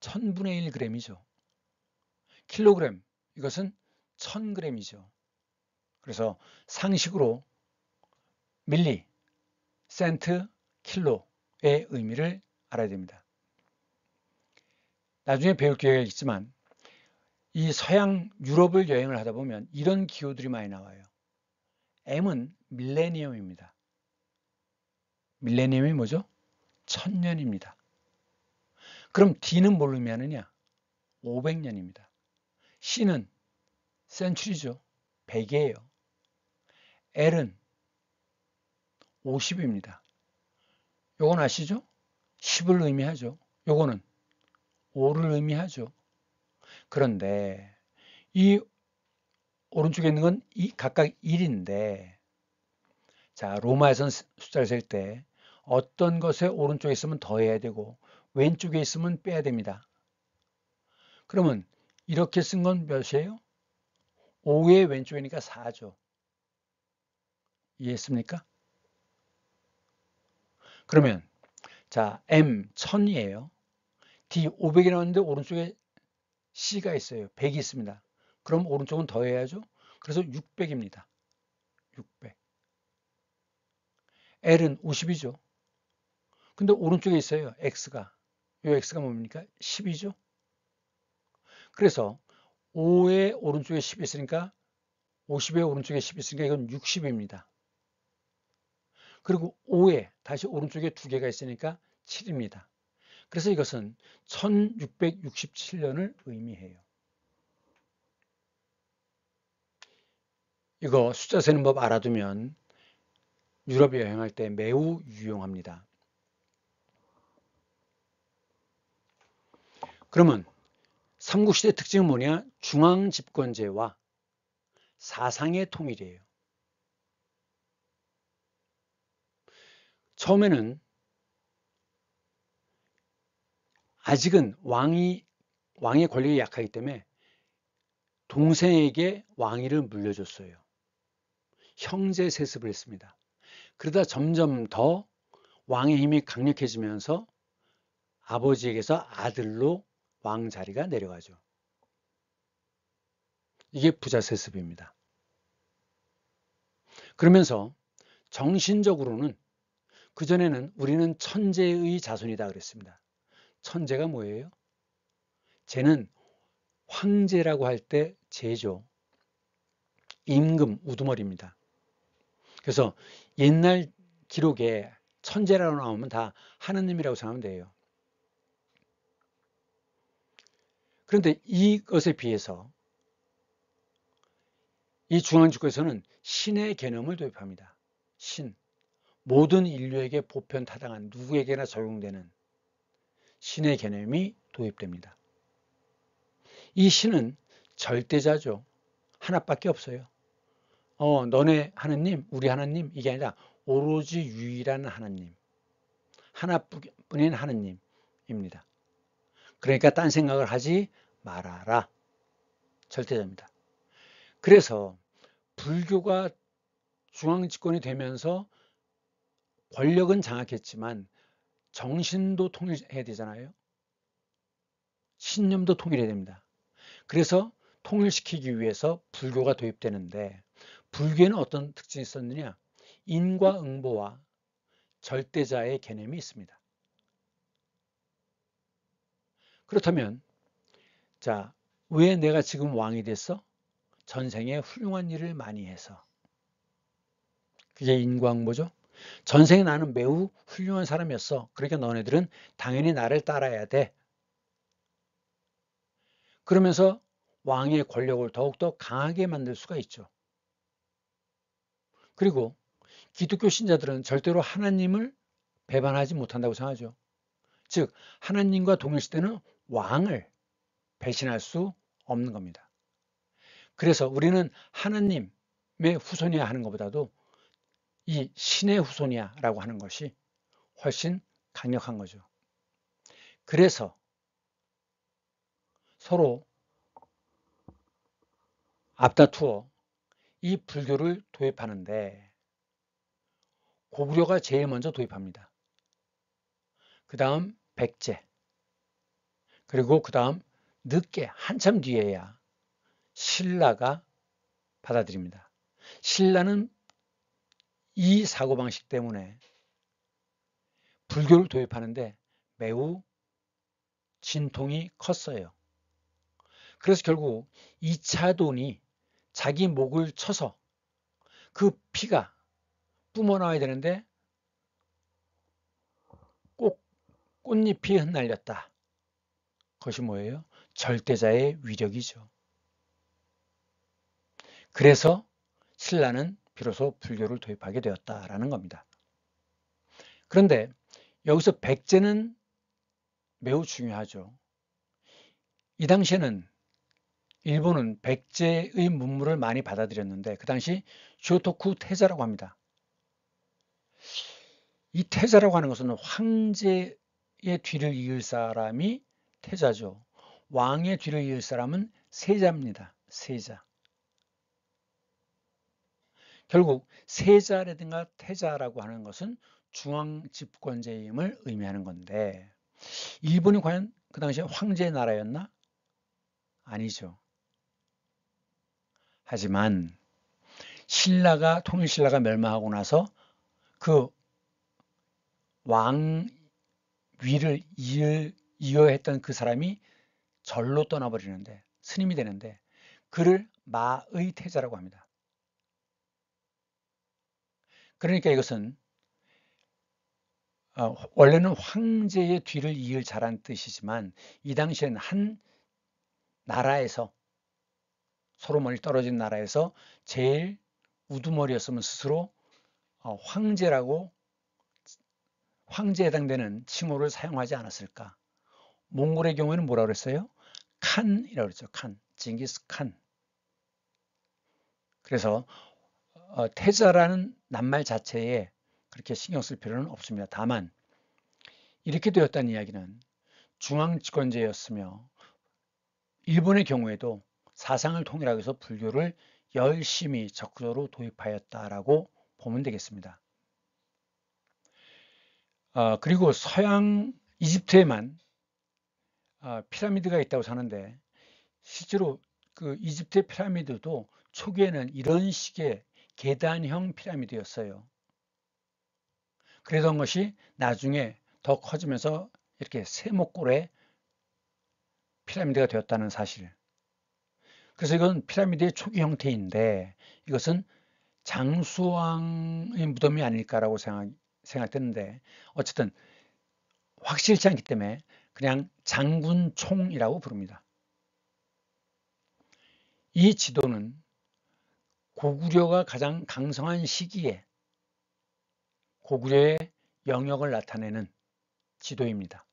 1000분의 1g이죠. 킬로그램, 이것은 1000g이죠. 그래서 상식으로 밀리, 센트, 킬로의 의미를 알아야 됩니다. 나중에 배울 기회가 있지만 이 서양 유럽을 여행을 하다 보면 이런 기호들이 많이 나와요. M은 밀레니엄입니다. 밀레니엄이 뭐죠? 1000년입니다. 그럼 D는 뭘 의미하느냐? 500년입니다. C는 센츄리죠. 100이에요. L은 50입니다. 요건 아시죠? 10을 의미하죠. 요거는 5를 의미하죠. 그런데 이 오른쪽에 있는 건 각각 1인데, 자, 로마에서는 숫자를 셀 때 어떤 것에 오른쪽에 있으면 더해야 되고 왼쪽에 있으면 빼야 됩니다. 그러면 이렇게 쓴 건 몇이에요? 5의 왼쪽이니까 4죠. 이해했습니까? 그러면 자, M 1000이에요. D 500이 나왔는데 오른쪽에 C가 있어요. 100이 있습니다. 그럼 오른쪽은 더해야죠. 그래서 600입니다. 600. L은 50이죠. 근데 오른쪽에 있어요. X가. 이 X가 뭡니까? 10이죠. 그래서 5의 오른쪽에 10이 있으니까 50의 오른쪽에 10이 있으니까 이건 60입니다. 그리고 5에 다시 오른쪽에 두 개가 있으니까 7입니다. 그래서 이것은 1667년을 의미해요. 이거 숫자 세는 법 알아두면 유럽 여행할 때 매우 유용합니다. 그러면 삼국시대 특징은 뭐냐? 중앙집권제와 사상의 통일이에요. 처음에는 아직은 왕의 권력이 약하기 때문에 동생에게 왕위를 물려줬어요. 형제 세습을 했습니다. 그러다 점점 더 왕의 힘이 강력해지면서 아버지에게서 아들로 왕 자리가 내려가죠. 이게 부자 세습입니다. 그러면서 정신적으로는 그전에는 우리는 천재의 자손이다 그랬습니다. 천재가 뭐예요? 쟤는 황제라고 할 때 제죠. 임금, 우두머리입니다. 그래서 옛날 기록에 천재라고 나오면 다 하느님이라고 생각하면 돼요. 그런데 이것에 비해서 이 중앙집권에서는 신의 개념을 도입합니다. 신, 모든 인류에게 보편타당한 누구에게나 적용되는 신의 개념이 도입됩니다. 이 신은 절대자죠. 하나밖에 없어요. 너네 하느님, 우리 하느님, 이게 아니라 오로지 유일한 하나님, 하나뿐인 하느님입니다. 그러니까 딴 생각을 하지 말아라. 절대자입니다. 그래서 불교가 중앙집권이 되면서 권력은 장악했지만 정신도 통일해야 되잖아요. 신념도 통일해야 됩니다. 그래서 통일시키기 위해서 불교가 도입되는데, 불교에는 어떤 특징이 있었느냐? 인과응보와 절대자의 개념이 있습니다. 그렇다면 자, 왜 내가 지금 왕이 됐어? 전생에 훌륭한 일을 많이 해서. 그게 인과응보죠. 전생에 나는 매우 훌륭한 사람이었어. 그러니까 너네들은 당연히 나를 따라야 돼. 그러면서 왕의 권력을 더욱더 강하게 만들 수가 있죠. 그리고 기독교 신자들은 절대로 하나님을 배반하지 못한다고 생각하죠. 즉, 하나님과 동일시되는 왕을 배신할 수 없는 겁니다. 그래서 우리는 하나님, 후손이야 하는 것보다도 이 신의 후손이야라고 하는 것이 훨씬 강력한 거죠. 그래서 서로 앞다투어 이 불교를 도입하는데 고구려가 제일 먼저 도입합니다. 그 다음 백제, 그리고 그 다음 늦게 한참 뒤에야 신라가 받아들입니다. 신라는 이 사고방식 때문에 불교를 도입하는데 매우 진통이 컸어요. 그래서 결국 2차 돈이 자기 목을 쳐서 그 피가 뿜어나와야 되는데 꼭 꽃잎이 흩날렸다. 그것이 뭐예요? 절대자의 위력이죠. 그래서 신라는 비로소 불교를 도입하게 되었다라는 겁니다. 그런데 여기서 백제는 매우 중요하죠. 이 당시에는 일본은 백제의 문물을 많이 받아들였는데 그 당시 쇼토쿠 태자라고 합니다. 이 태자라고 하는 것은 황제의 뒤를 이을 사람이 태자죠. 왕의 뒤를 이을 사람은 세자입니다. 세자. 결국 세자라든가 태자라고 하는 것은 중앙 집권제임을 의미하는 건데 일본이 과연 그 당시에 황제의 나라였나? 아니죠. 하지만 통일신라가 멸망하고 나서 그 왕위를 이어야 했던 그 사람이 절로 떠나버리는데 스님이 되는데 그를 마의 태자라고 합니다. 그러니까 이것은 원래는 황제의 뒤를 이을 자란 뜻이지만 이 당시에는 한 나라에서 서로 멀리 떨어진 나라에서 제일 우두머리였으면 스스로 황제에 해당되는 칭호를 사용하지 않았을까. 몽골의 경우에는 뭐라고 그랬어요? 칸이라고 그랬죠. 칸, 징기스 칸. 그래서 태자라는 낱말 자체에 그렇게 신경 쓸 필요는 없습니다. 다만 이렇게 되었다는 이야기는 중앙집권제였으며 일본의 경우에도 사상을 통일하기 위해서 불교를 열심히 적극적으로 도입하였다라고 보면 되겠습니다. 그리고 서양 이집트에만 피라미드가 있다고 하는데 실제로 그 이집트의 피라미드도 초기에는 이런 식의 계단형 피라미드였어요. 그러던 것이 나중에 더 커지면서 이렇게 세모꼴의 피라미드가 되었다는 사실. 그래서 이건 피라미드의 초기 형태인데 이것은 장수왕의 무덤이 아닐까라고 생각되는데 어쨌든 확실치 않기 때문에 그냥 장군총이라고 부릅니다. 이 지도는 고구려가 가장 강성한 시기에 고구려의 영역을 나타내는 지도입니다.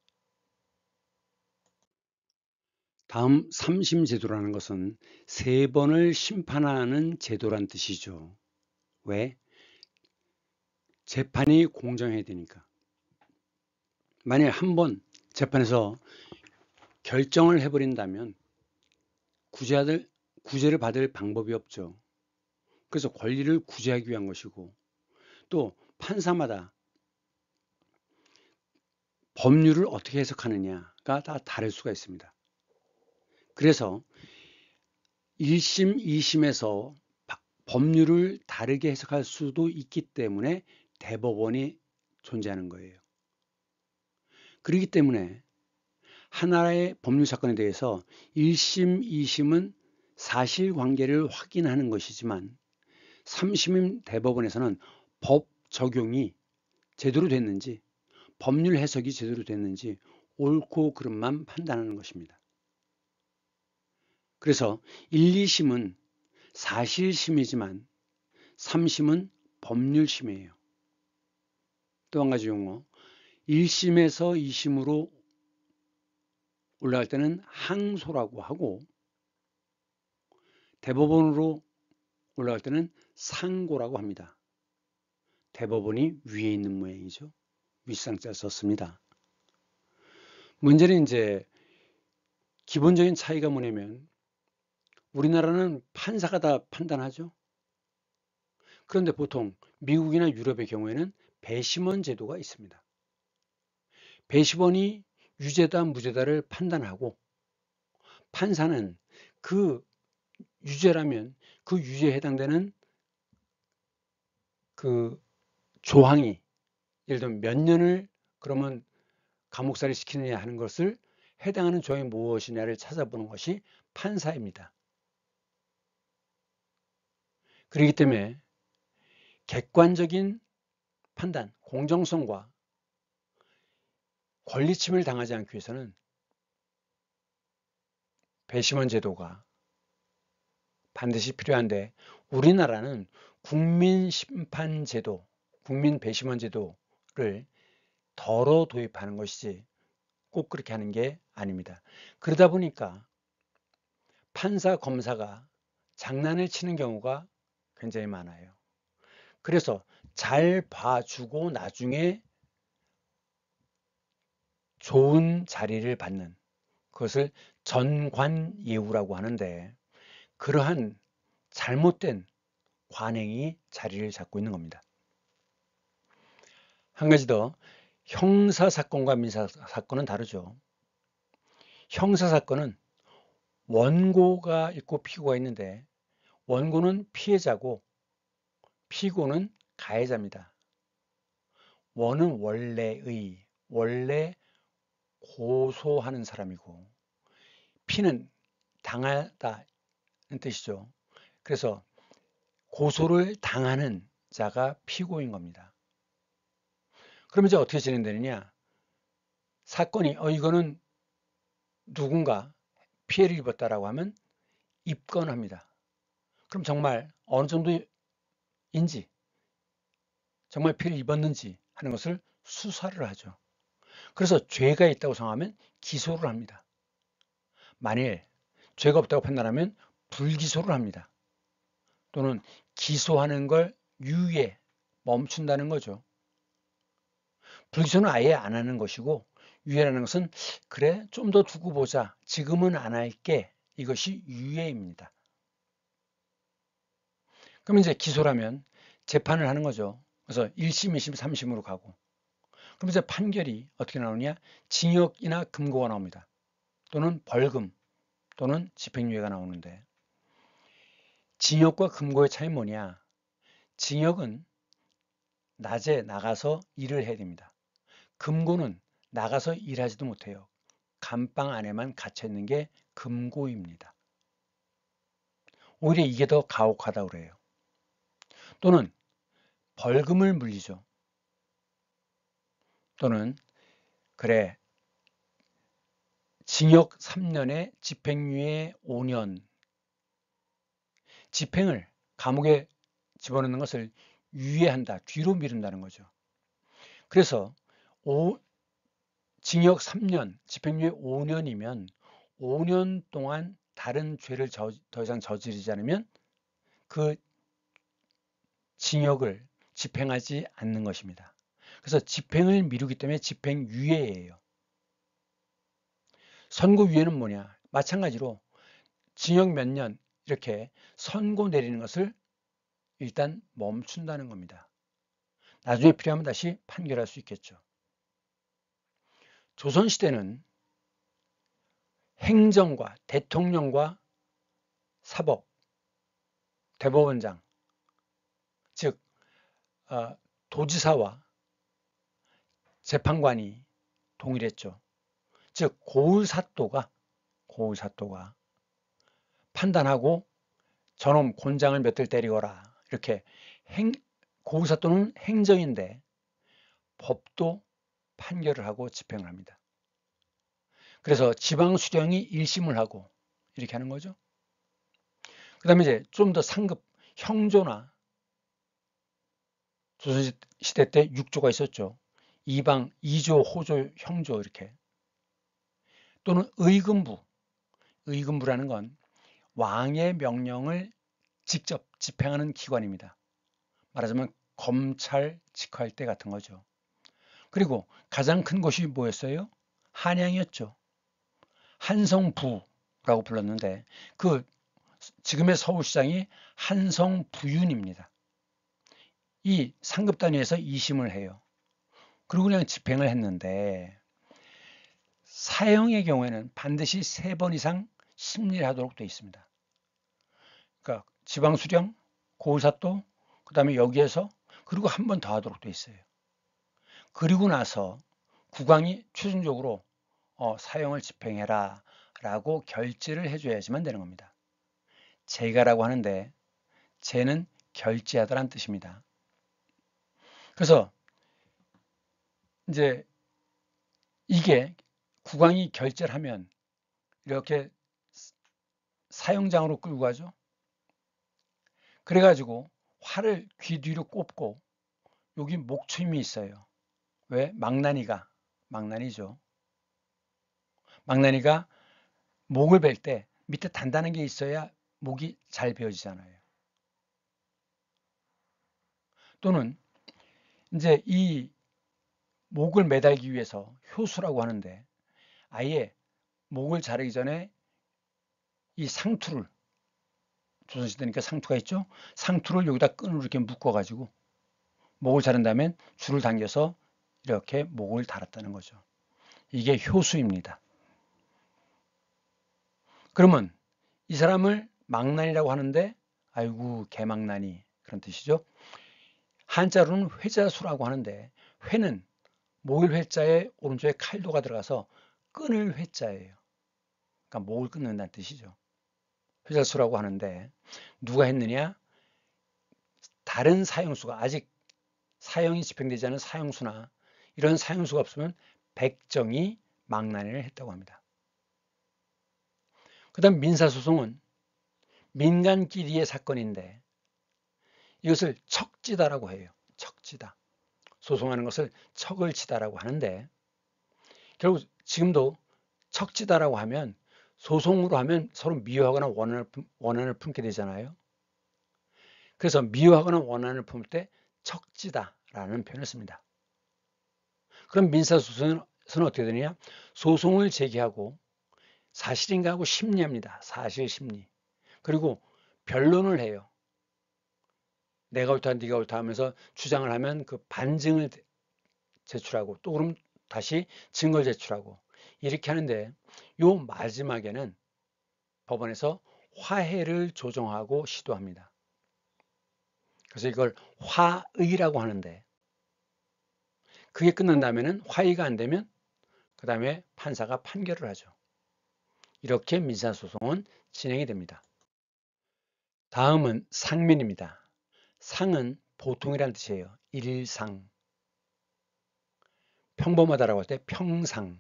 다음 삼심제도라는 것은 세 번을 심판하는 제도란 뜻이죠. 왜? 재판이 공정해야 되니까. 만약 한 번 재판에서 결정을 해버린다면 구제를 받을 방법이 없죠. 그래서 권리를 구제하기 위한 것이고 또 판사마다 법률을 어떻게 해석하느냐가 다 다를 수가 있습니다. 그래서 1심, 2심에서 법률을 다르게 해석할 수도 있기 때문에 대법원이 존재하는 거예요. 그렇기 때문에 하나의 법률 사건에 대해서 1심, 2심은 사실관계를 확인하는 것이지만 3심 대법원에서는 법 적용이 제대로 됐는지 법률 해석이 제대로 됐는지 옳고 그름만 판단하는 것입니다. 그래서 1, 2심은 사실심이지만 3심은 법률심이에요. 또 한 가지 용어, 1심에서 2심으로 올라갈 때는 항소라고 하고 대법원으로 올라갈 때는 상고라고 합니다. 대법원이 위에 있는 모양이죠. 윗상자 썼습니다. 문제는 이제 기본적인 차이가 뭐냐면 우리나라는 판사가 다 판단하죠. 그런데 보통 미국이나 유럽의 경우에는 배심원 제도가 있습니다. 배심원이 유죄다 무죄다를 판단하고 판사는 그 유죄라면 그 유죄에 해당되는 그 조항이 예를 들면 몇 년을 그러면 감옥살이 시키느냐 하는 것을 해당하는 조항이 무엇이냐를 찾아보는 것이 판사입니다. 그렇기 때문에 객관적인 판단, 공정성과 권리침을 당하지 않기 위해서는 배심원 제도가 반드시 필요한데 우리나라는 국민심판제도, 국민배심원 제도를 덜어 도입하는 것이지 꼭 그렇게 하는 게 아닙니다. 그러다 보니까 판사, 검사가 장난을 치는 경우가 굉장히 많아요. 그래서 잘 봐주고 나중에 좋은 자리를 받는 그것을 전관예우라고 하는데 그러한 잘못된 관행이 자리를 잡고 있는 겁니다. 한 가지 더, 형사사건과 민사사건은 다르죠. 형사사건은 원고가 있고 피고가 있는데 원고는 피해자고 피고는 가해자입니다. 원은 원래 고소하는 사람이고 피는 당하다는 뜻이죠. 그래서 고소를 당하는 자가 피고인 겁니다. 그럼 이제 어떻게 진행되느냐? 사건이 이거는 누군가 피해를 입었다라고 하면 입건합니다. 그럼 정말 어느 정도인지 정말 피해를 입었는지 하는 것을 수사를 하죠. 그래서 죄가 있다고 정하면 기소를 합니다. 만일 죄가 없다고 판단하면 불기소를 합니다. 또는 기소하는 걸 유예, 멈춘다는 거죠. 불기소는 아예 안 하는 것이고 유예라는 것은 그래 좀 더 두고 보자, 지금은 안 할게, 이것이 유예입니다. 그럼 이제 기소라면 재판을 하는 거죠. 그래서 1심, 2심, 3심으로 가고 그럼 이제 판결이 어떻게 나오느냐? 징역이나 금고가 나옵니다. 또는 벌금 또는 집행유예가 나오는데 징역과 금고의 차이는 뭐냐? 징역은 낮에 나가서 일을 해야 됩니다. 금고는 나가서 일하지도 못해요. 감방 안에만 갇혀 있는 게 금고입니다. 오히려 이게 더 가혹하다고 그래요. 또는 벌금을 물리죠. 또는 그래 징역 3년에 집행유예 5년, 집행을 감옥에 집어넣는 것을 유예한다, 뒤로 미룬다는 거죠. 그래서 징역 3년, 집행유예 5년이면 5년 동안 다른 죄를 더 이상 저지르지 않으면 그 징역을 집행하지 않는 것입니다. 그래서 집행을 미루기 때문에 집행유예예요. 선고유예는 뭐냐? 마찬가지로 징역 몇 년 이렇게 선고 내리는 것을 일단 멈춘다는 겁니다. 나중에 필요하면 다시 판결할 수 있겠죠. 조선시대는 행정과 대통령과 사법, 대법원장, 즉 도지사와 재판관이 동일했죠. 즉 고을사또가 판단하고 저놈 곤장을 몇 대 때리거라, 이렇게 고을사또는 행정인데 법도 판결을 하고 집행을 합니다. 그래서 지방수령이 1심을 하고 이렇게 하는 거죠. 그 다음에 이제 좀 더 상급 형조나 조선시대 때 6조가 있었죠. 이방, 2조, 호조, 형조 이렇게. 또는 의금부라는 건 왕의 명령을 직접 집행하는 기관입니다. 말하자면 검찰 직할 때 같은 거죠. 그리고 가장 큰 곳이 뭐였어요? 한양이었죠. 한성부라고 불렀는데 그 지금의 서울시장이 한성부윤입니다. 이 상급 단위에서 2심을 해요. 그리고 그냥 집행을 했는데 사형의 경우에는 반드시 3번 이상 심리를 하도록 되어 있습니다. 그러니까 지방수령, 고을사또, 그 다음에 여기에서 그리고 한 번 더 하도록 되어 있어요. 그리고 나서 국왕이 최종적으로 사형을 집행해라 라고 결재를 해줘야지만 되는 겁니다. 제가라고 하는데 제는 결재하다라는 뜻입니다. 그래서 이제 이게 국왕이 결재를 하면 이렇게 사형장으로 끌고 가죠. 그래가지고 활을 귀 뒤로 꼽고 여기 목침이 있어요. 왜? 망나니죠. 망나니가 목을 벨 때 밑에 단단한 게 있어야 목이 잘 베어지잖아요. 또는 이제 이 목을 매달기 위해서 효수라고 하는데 아예 목을 자르기 전에 이 상투를 조선시대니까 상투가 있죠. 상투를 여기다 끈으로 이렇게 묶어가지고 목을 자른 다음에 줄을 당겨서 이렇게 목을 달았다는 거죠. 이게 효수입니다. 그러면 이 사람을 망난이라고 하는데 아이고 개망난이 그런 뜻이죠. 한자로는 회자수라고 하는데 회는 목을 회자에 오른쪽에 칼도가 들어가서 끈을 회자예요. 그러니까 목을 끊는다는 뜻이죠. 회자수라고 하는데 누가 했느냐? 다른 사형수가 아직 사형이 집행되지 않은 사형수나 이런 사형수가 없으면 백정이 망난이를 했다고 합니다. 그 다음 민사소송은 민간끼리의 사건인데 이것을 척지다라고 해요. 척지다. 소송하는 것을 척을 치다라고 하는데 결국 지금도 척지다라고 하면 소송으로 하면 서로 미워하거나 원한을 품게 되잖아요. 그래서 미워하거나 원한을 품을 때 척지다라는 표현을 씁니다. 그럼 민사소송은 어떻게 되느냐? 소송을 제기하고 사실인가 하고 심리합니다. 사실 심리. 그리고 변론을 해요. 내가 옳다, 네가 옳다 하면서 주장을 하면 그 반증을 제출하고 또 그럼 다시 증거를 제출하고 이렇게 하는데 요 마지막에는 법원에서 화해를 조정하고 시도합니다. 그래서 이걸 화의라고 하는데 그게 끝난다면 화의가 안 되면 그 다음에 판사가 판결을 하죠. 이렇게 민사소송은 진행이 됩니다. 다음은 상민입니다. 상은 보통이라는 뜻이에요. 일상. 평범하다라고 할 때 평상.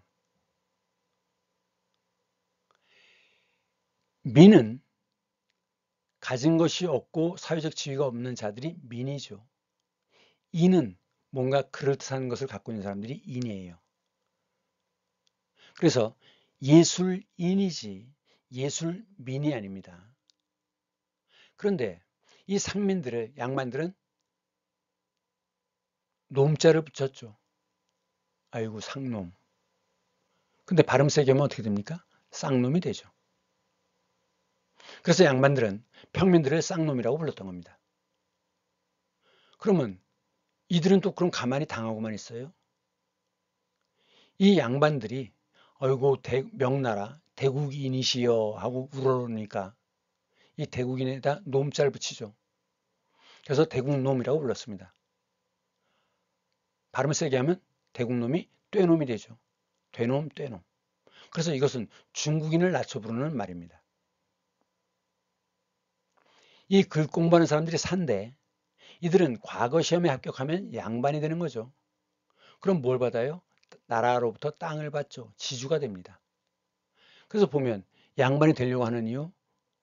민은 가진 것이 없고 사회적 지위가 없는 자들이 민이죠. 인은 뭔가 그럴듯한 것을 갖고 있는 사람들이 인이에요. 그래서 예술인이지 예술민이 아닙니다. 그런데 이 상민들을 양반들은 놈자를 붙였죠. 아이고 상놈. 근데 발음 세게 하면 어떻게 됩니까? 쌍놈이 되죠. 그래서 양반들은 평민들을 쌍놈이라고 불렀던 겁니다. 그러면 이들은 또 그럼 가만히 당하고만 있어요? 이 양반들이 어이고 명나라 대국인이시여 하고 우러러니까 이 대국인에다 놈자를 붙이죠. 그래서 대국놈이라고 불렀습니다. 발음을 세게 하면 대국놈이 떼놈이 되죠. 되놈, 떼놈. 그래서 이것은 중국인을 낮춰 부르는 말입니다. 이 글 공부하는 사람들이 산데 이들은 과거 시험에 합격하면 양반이 되는 거죠. 그럼 뭘 받아요? 나라로부터 땅을 받죠. 지주가 됩니다. 그래서 보면 양반이 되려고 하는 이유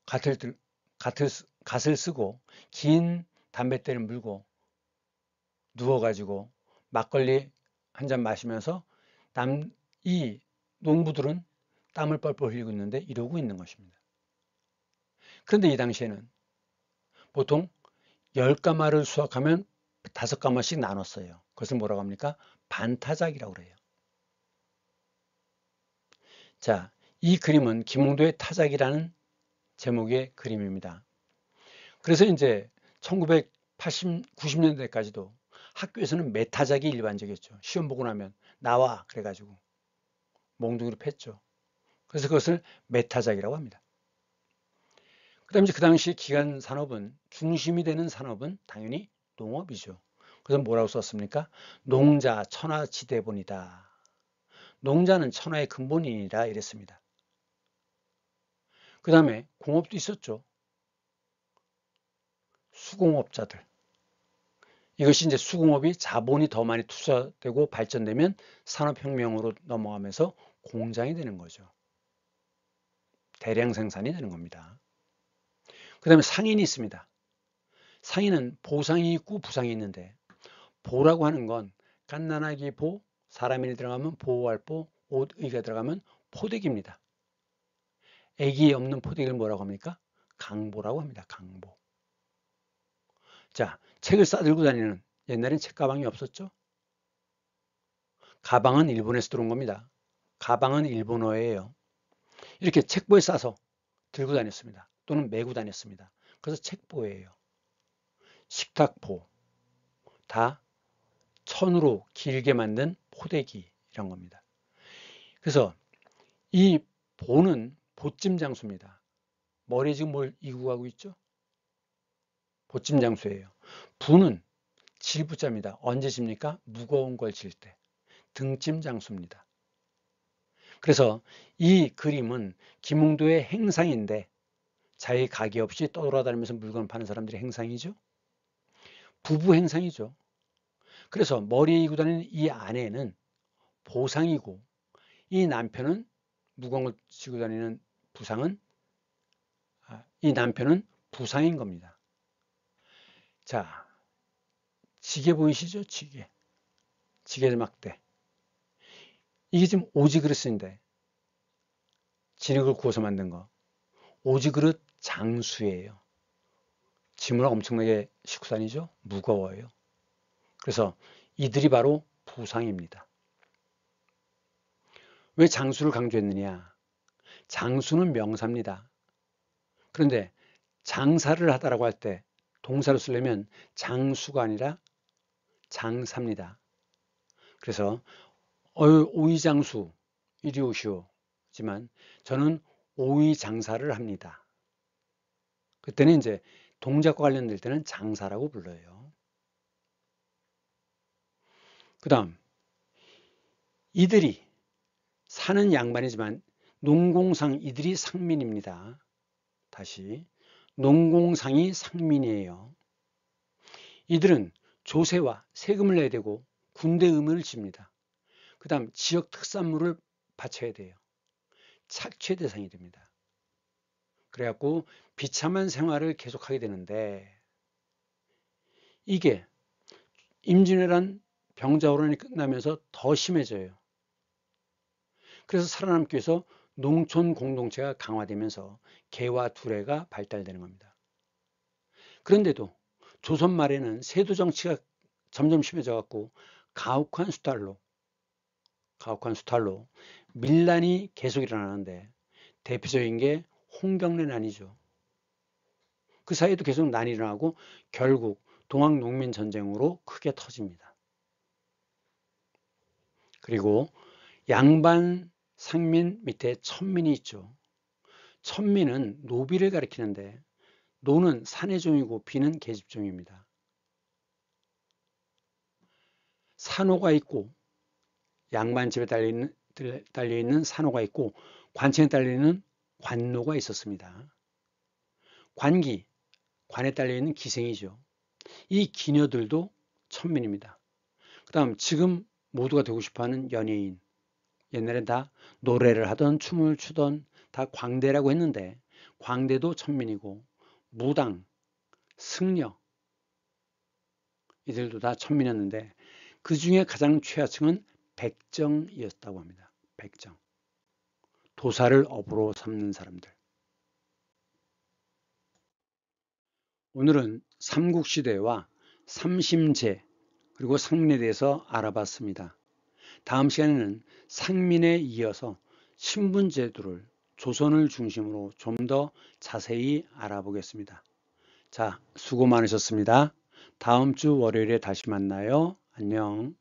갓을 쓰고 긴 담뱃대를 물고 누워가지고 막걸리 한 잔 마시면서 이 농부들은 땀을 뻘뻘 흘리고 있는데 이러고 있는 것입니다. 그런데 이 당시에는 보통 10가마를 수확하면 5가마씩 나눴어요. 그것을 뭐라고 합니까? 반타작이라고 그래요. 자, 이 그림은 김홍도의 타작이라는 제목의 그림입니다. 그래서 이제 1980, 90년대까지도 학교에서는 메타작이 일반적이었죠. 시험 보고 나면 나와 그래가지고 몽둥이로 팼죠. 그래서 그것을 메타작이라고 합니다. 그다음에 그 당시 기간 산업은 중심이 되는 산업은 당연히 농업이죠. 그래서 뭐라고 썼습니까? 농자 천하 지대본이다. 농자는 천하의 근본이니라 이랬습니다. 그 다음에 공업도 있었죠. 수공업자들. 이것이 이제 수공업이 자본이 더 많이 투자되고 발전되면 산업혁명으로 넘어가면서 공장이 되는 거죠. 대량 생산이 되는 겁니다. 그 다음에 상인이 있습니다. 상인은 보상이 있고 부상이 있는데 보라고 하는 건 갓난아기 보, 사람이 들어가면 보호할 보, 옷의가 들어가면 포대기입니다. 애기 없는 포대기를 뭐라고 합니까? 강보라고 합니다. 강보. 자, 책을 싸들고 다니는 옛날엔 책가방이 없었죠? 가방은 일본에서 들어온 겁니다. 가방은 일본어예요. 이렇게 책보에 싸서 들고 다녔습니다. 또는 메고 다녔습니다. 그래서 책보예요. 식탁보, 다 천으로 길게 만든 포대기 이런 겁니다. 그래서 이 보는 보찜 장수입니다. 머리에 지금 뭘 이고 가고 있죠? 보찜 장수예요. 부는 질부자입니다. 언제 집니까? 무거운 걸 질 때. 등짐 장수입니다. 그래서 이 그림은 김웅도의 행상인데 자기 가게 없이 떠돌아다니면서 물건 파는 사람들의 행상이죠. 부부 행상이죠. 그래서 머리에 이고 다니는 이 아내는 보상이고 이 남편은 무거운 걸 지고 다니는 부상은 이 남편은 부상인 겁니다. 자, 지게 보이시죠? 지게. 지게 막대. 이게 지금 오지 그릇인데 진흙을 구워서 만든 거. 오지 그릇 장수예요. 짐을 엄청나게 싣고 다니죠? 무거워요. 그래서 이들이 바로 부상입니다. 왜 장수를 강조했느냐? 장수는 명사입니다. 그런데 장사를 하다라고 할 때 동사로 쓰려면 장수가 아니라 장사입니다. 그래서 오이장수 이리 오시오지만 저는 오이장사를 합니다. 그때는 이제 동작과 관련될 때는 장사라고 불러요. 그 다음 이들이 사는 양반이지만 농공상 이들이 상민입니다. 다시 농공상이 상민이에요. 이들은 조세와 세금을 내야 되고 군대 의무를 집니다. 그 다음 지역 특산물을 바쳐야 돼요. 착취 대상이 됩니다. 그래갖고 비참한 생활을 계속하게 되는데 이게 임진왜란 병자호란이 끝나면서 더 심해져요. 그래서 살아남기 위해서 농촌 공동체가 강화되면서 개와 두레가 발달되는 겁니다. 그런데도 조선 말에는 세도 정치가 점점 심해져 갖고 가혹한 수탈로 밀란이 계속 일어나는데 대표적인 게 홍경래난이죠. 그 사이에도 계속 난이 일어나고 결국 동학농민전쟁으로 크게 터집니다. 그리고 양반 상민 밑에 천민이 있죠. 천민은 노비를 가리키는데 노는 사내종이고 비는 계집종입니다. 산호가 있고 양반집에 달려있는 산호가 있고 관청에 달려있는 관노가 있었습니다. 관기, 관에 달려있는 기생이죠. 이 기녀들도 천민입니다. 그 다음 지금 모두가 되고 싶어하는 연예인, 옛날엔 다 노래를 하던 춤을 추던 다 광대라고 했는데 광대도 천민이고 무당, 승려 이들도 다 천민이었는데 그 중에 가장 최하층은 백정이었다고 합니다. 백정. 도사를 업으로 삼는 사람들. 오늘은 삼국시대와 삼심제 그리고 상민에 대해서 알아봤습니다. 다음 시간에는 상민에 이어서 신분제도를 조선을 중심으로 좀 더 자세히 알아보겠습니다. 자, 수고 많으셨습니다. 다음 주 월요일에 다시 만나요. 안녕.